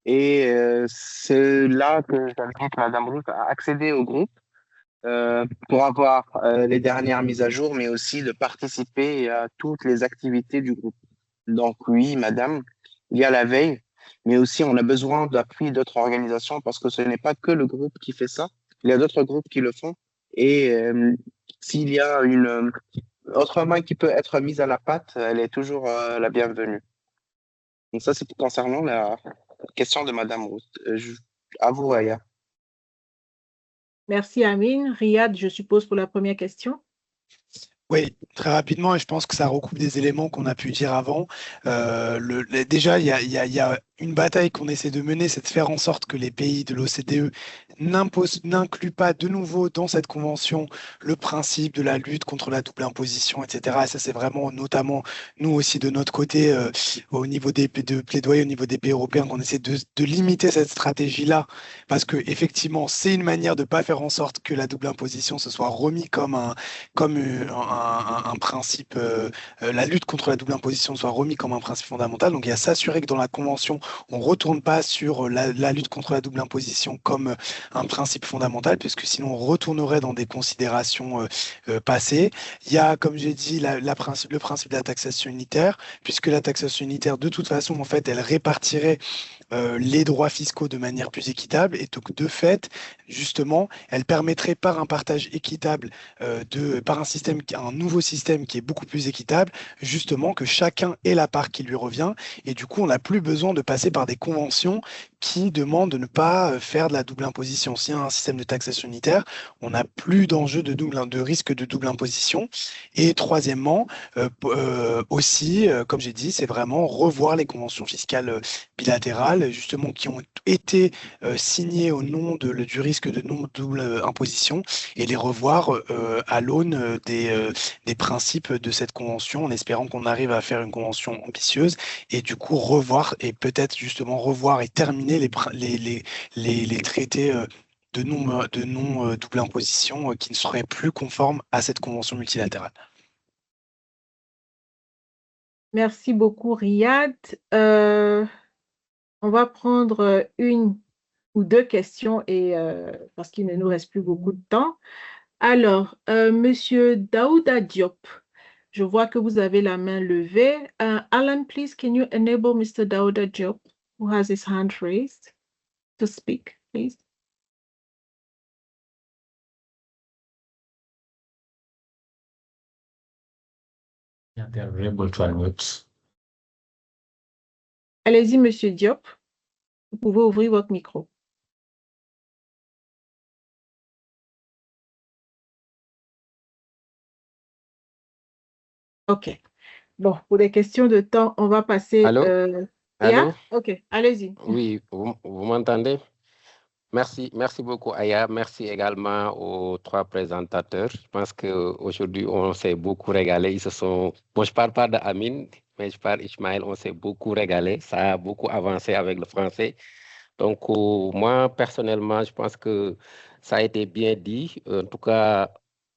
Et c'est là que j'invite Madame Ruth à accéder au groupe pour avoir les dernières mises à jour, mais aussi de participer à toutes les activités du groupe. Donc oui, Madame, il y a la veille, mais aussi on a besoin d'appui d'autres organisations parce que ce n'est pas que le groupe qui fait ça, il y a d'autres groupes qui le font. Et s'il y a une autre main qui peut être mise à la pâte, elle est toujours la bienvenue. Donc ça, c'est concernant la question de Madame Ruth. À vous, Aya. Merci, Amine. Riyad, je suppose, pour la première question. Oui, très rapidement, et je pense que ça recoupe des éléments qu'on a pu dire avant. Déjà, il y a une bataille qu'on essaie de mener, c'est de faire en sorte que les pays de l'OCDE n'incluent pas de nouveau dans cette convention le principe de la lutte contre la double imposition, etc. Et ça, c'est vraiment, notamment, nous aussi, de notre côté, au niveau de plaidoyer, au niveau des pays européens, qu'on essaie de limiter cette stratégie-là, parce que effectivement, c'est une manière de ne pas faire en sorte que la double imposition se soit remis comme un principe, la lutte contre la double imposition soit remis comme un principe fondamental. Donc, il y a s'assurer que dans la convention, on ne retourne pas sur la lutte contre la double imposition comme un principe fondamental, puisque sinon on retournerait dans des considérations passées. Il y a, comme j'ai dit, le principe de la taxation unitaire, puisque la taxation unitaire, de toute façon, en fait, elle répartirait les droits fiscaux de manière plus équitable, et donc de fait, justement, elle permettrait par un partage équitable, par un nouveau système qui est beaucoup plus équitable, justement que chacun ait la part qui lui revient, et du coup on n'a plus besoin de passer par des conventions qui demande de ne pas faire de la double imposition. S'il y a un système de taxation unitaire, on n'a plus d'enjeu de risque de double imposition. Et troisièmement, aussi, comme j'ai dit, c'est vraiment revoir les conventions fiscales bilatérales, justement, qui ont été signées au nom du risque de double imposition, et les revoir à l'aune des principes de cette convention, en espérant qu'on arrive à faire une convention ambitieuse, et du coup revoir, et peut-être justement revoir et terminer les traités de non double imposition qui ne seraient plus conformes à cette convention multilatérale. Merci beaucoup, Riyad. On va prendre une ou deux questions parce qu'il ne nous reste plus beaucoup de temps. Alors, Monsieur Daouda Diop, je vois que vous avez la main levée. Alan, please, can you enable Mr. Daouda Diop, who has his hand raised, to speak, please? Yeah, they are able to unmute. Allez-y, Monsieur Diop. Vous pouvez ouvrir votre micro. OK. Bon, pour des questions de temps, on va passer... Allô? Aya? Allô? OK, allez-y. Oui, vous m'entendez? Merci beaucoup, Aya. Merci également aux trois présentateurs. Je pense qu'aujourd'hui, on s'est beaucoup régalé. Bon, je ne parle pas d'Amin, mais je parle d'Ismaël. On s'est beaucoup régalé. Ça a beaucoup avancé avec le français. Donc, moi, personnellement, je pense que ça a été bien dit. En tout cas,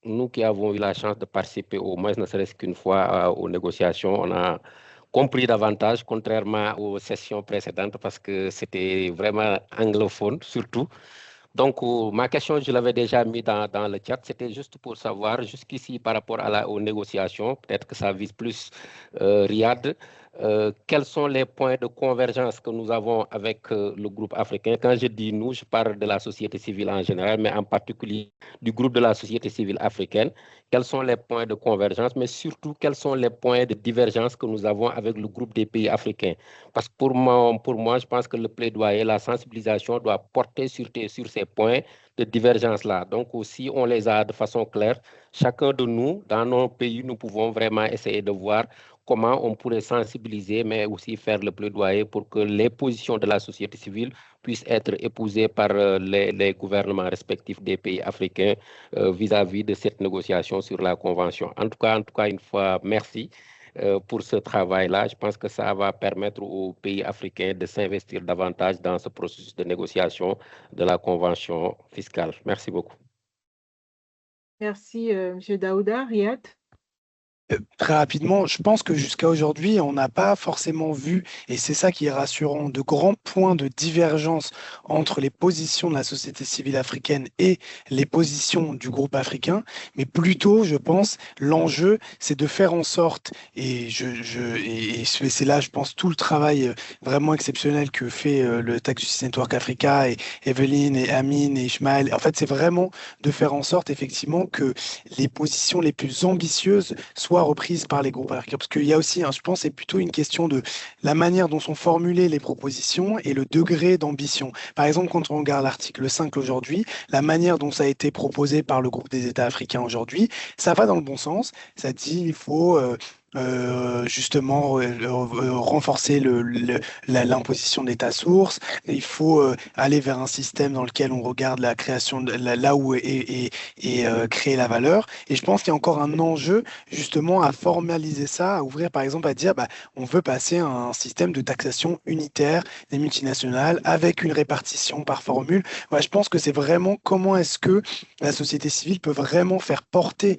nous qui avons eu la chance de participer au moins, ne serait-ce qu'une fois aux négociations, on a compris davantage, contrairement aux sessions précédentes, parce que c'était vraiment anglophone, surtout. Donc, ma question, je l'avais déjà mis dans le chat, c'était juste pour savoir, jusqu'ici, par rapport aux négociations, peut-être que ça vise plus Riyad, quels sont les points de convergence que nous avons avec le groupe africain? Quand je dis nous, je parle de la société civile en général, mais en particulier du groupe de la société civile africaine. Quels sont les points de convergence, mais surtout, quels sont les points de divergence que nous avons avec le groupe des pays africains? Parce que pour moi, je pense que le plaidoyer, la sensibilisation doit porter sur ces points de divergence-là. Donc, aussi, on les a de façon claire. Chacun de nous, dans nos pays, nous pouvons vraiment essayer de voir comment on pourrait sensibiliser, mais aussi faire le plaidoyer pour que les positions de la société civile puissent être épousées par les gouvernements respectifs des pays africains vis-à-vis de cette négociation sur la Convention. En tout cas, une fois, merci pour ce travail-là. Je pense que ça va permettre aux pays africains de s'investir davantage dans ce processus de négociation de la Convention fiscale. Merci beaucoup. Merci, M. Daouda. Riyad? Très rapidement, je pense que jusqu'à aujourd'hui, on n'a pas forcément vu, et c'est ça qui est rassurant, de grands points de divergence entre les positions de la société civile africaine et les positions du groupe africain, mais plutôt, je pense, l'enjeu, c'est de faire en sorte, et c'est là, je pense, tout le travail vraiment exceptionnel que fait le Tax Justice Network Africa et Evelyne et Amin et Ismaël. En fait, c'est vraiment de faire en sorte, effectivement, que les positions les plus ambitieuses soient reprises par les groupes africains. Parce qu'il y a aussi, je pense, c'est plutôt une question de la manière dont sont formulées les propositions et le degré d'ambition. Par exemple, quand on regarde l'article 5 aujourd'hui, la manière dont ça a été proposé par le groupe des États africains aujourd'hui, ça va dans le bon sens. Ça dit il faut justement renforcer l'imposition d'État source. Il faut aller vers un système dans lequel on regarde la création là où est créer la valeur. Et je pense qu'il y a encore un enjeu justement à formaliser ça, à ouvrir par exemple à dire on veut passer à un système de taxation unitaire des multinationales avec une répartition par formule. Je pense que c'est vraiment comment est-ce que la société civile peut vraiment faire porter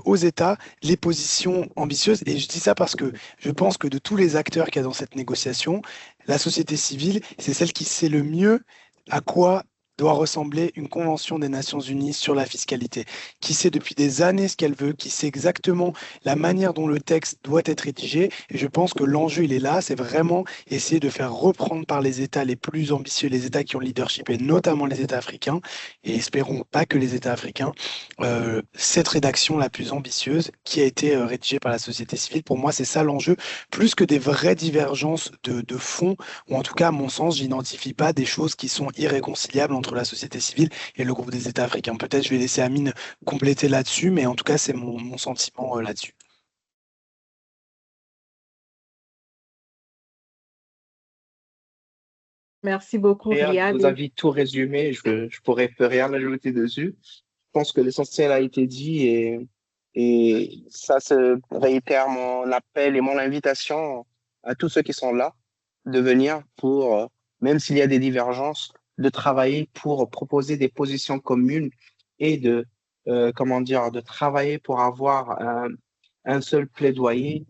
aux États les positions ambitieuses. Et je dis ça parce que je pense que de tous les acteurs qu'il y a dans cette négociation, la société civile, c'est celle qui sait le mieux à quoi doit ressembler une convention des Nations Unies sur la fiscalité, qui sait depuis des années ce qu'elle veut, qui sait exactement la manière dont le texte doit être rédigé. Et je pense que l'enjeu, il est là, c'est vraiment essayer de faire reprendre par les États les plus ambitieux, les États qui ont le leadership, et notamment les États africains, et espérons pas que les États africains, cette rédaction la plus ambitieuse qui a été rédigée par la société civile. Pour moi, c'est ça l'enjeu, plus que des vraies divergences de fond, ou en tout cas, à mon sens, j'identifie pas des choses qui sont irréconciliables entre la société civile et le groupe des États africains. Peut-être je vais laisser Amine compléter là-dessus, mais en tout cas, c'est mon sentiment là-dessus. Merci beaucoup, Riyad. Vous avez tout résumé, je pourrais peu rien ajouter dessus. Je pense que l'essentiel a été dit et ça se réitère mon appel et mon invitation à tous ceux qui sont là de venir pour, même s'il y a des divergences, de travailler pour proposer des positions communes et de travailler pour avoir un seul plaidoyer.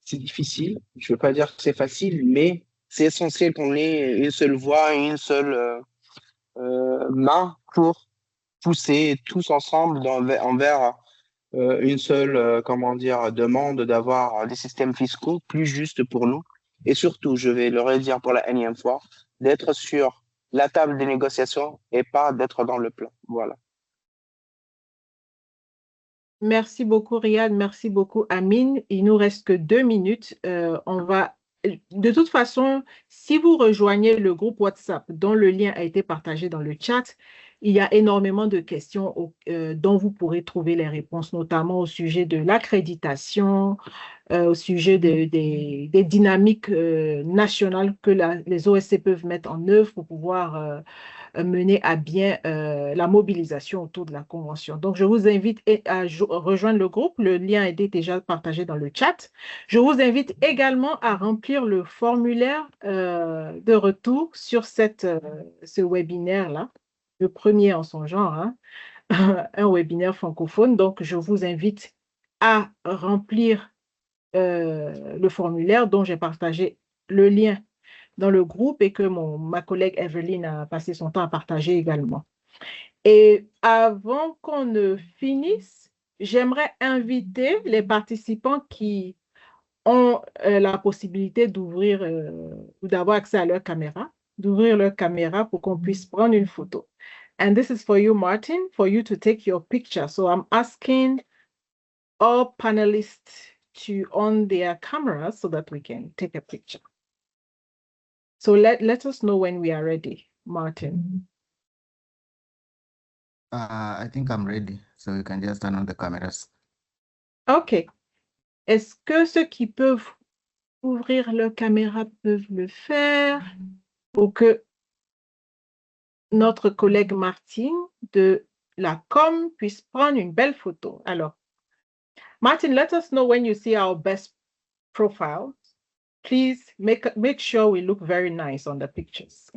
C'est difficile, je ne veux pas dire que c'est facile, mais c'est essentiel qu'on ait une seule voix et une seule main pour pousser tous ensemble envers une seule demande d'avoir des systèmes fiscaux plus justes pour nous. Et surtout, je vais le redire pour la énième fois, d'être sur la table des négociations et pas d'être dans le plan. Voilà. Merci beaucoup, Riyad. Merci beaucoup, Amine. Il nous reste que 2 minutes. De toute façon, si vous rejoignez le groupe WhatsApp dont le lien a été partagé dans le chat, il y a énormément de questions dont vous pourrez trouver les réponses, notamment au sujet de l'accréditation, au sujet des dynamiques nationales que les OSC peuvent mettre en œuvre pour pouvoir mener à bien la mobilisation autour de la Convention. Donc, je vous invite à rejoindre le groupe. Le lien a été déjà partagé dans le chat. Je vous invite également à remplir le formulaire de retour sur ce webinaire-là, le premier en son genre, hein, un webinaire francophone. Donc, je vous invite à remplir le formulaire dont j'ai partagé le lien dans le groupe et que ma collègue Evelyne a passé son temps à partager également. Et avant qu'on ne finisse, j'aimerais inviter les participants qui ont la possibilité d'ouvrir ou d'avoir accès à leur caméra, d'ouvrir leur caméra pour qu'on puisse prendre une photo. And this is for you, Martin, for you to take your picture. So I'm asking all panelists to on their cameras so that we can take a picture. So let us know when we are ready, Martin. I think I'm ready, so you can just turn on the cameras. OK. Est-ce que ceux qui peuvent ouvrir leur caméra peuvent le faire pour que notre collègue Martin de la com puisse prendre une belle photo? Alors, Martin, let us know when you see our best profile. Please make sure we look very nice on the pictures.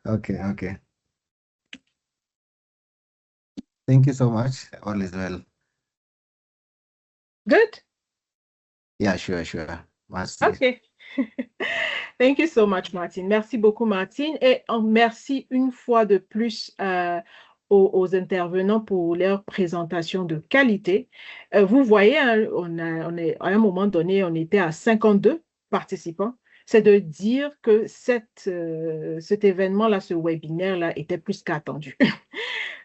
Okay. Thank you so much. All is well. Good? Yeah, sure. Merci. Okay. Thank you so much, Martin. Merci beaucoup, Martin. Et merci une fois de plus aux intervenants pour leur présentation de qualité. Vous voyez, hein, à un moment donné, on était à 52 participants. C'est de dire que cet événement-là, ce webinaire-là, était plus qu'attendu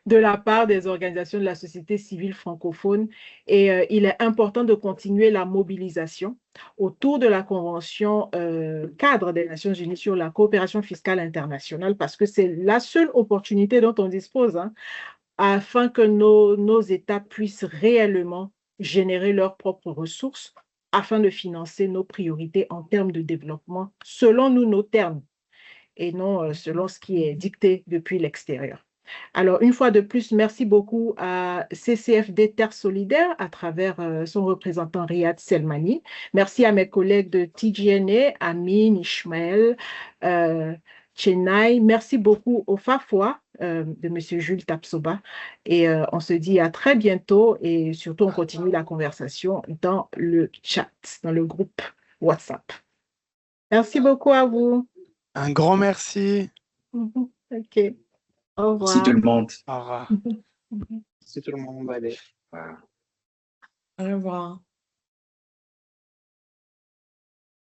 de la part des organisations de la société civile francophone. Et il est important de continuer la mobilisation autour de la Convention cadre des Nations Unies sur la coopération fiscale internationale, parce que c'est la seule opportunité dont on dispose, hein, afin que nos États puissent réellement générer leurs propres ressources afin de financer nos priorités en termes de développement, selon nous, nos termes, et non selon ce qui est dicté depuis l'extérieur. Alors, une fois de plus, merci beaucoup à CCFD Terre Solidaire à travers son représentant Riyad Selmani. Merci à mes collègues de TGNA, Amine, Ishmael, Chennai. Merci beaucoup au FAFOA de M. Jules Tapsoba. Et on se dit à très bientôt et surtout, on continue la conversation dans le chat, dans le groupe WhatsApp. Merci beaucoup à vous. Un grand merci. OK. Au Merci tout revoir. le monde. Au revoir. Si tout le monde va aller. Voilà. Au revoir.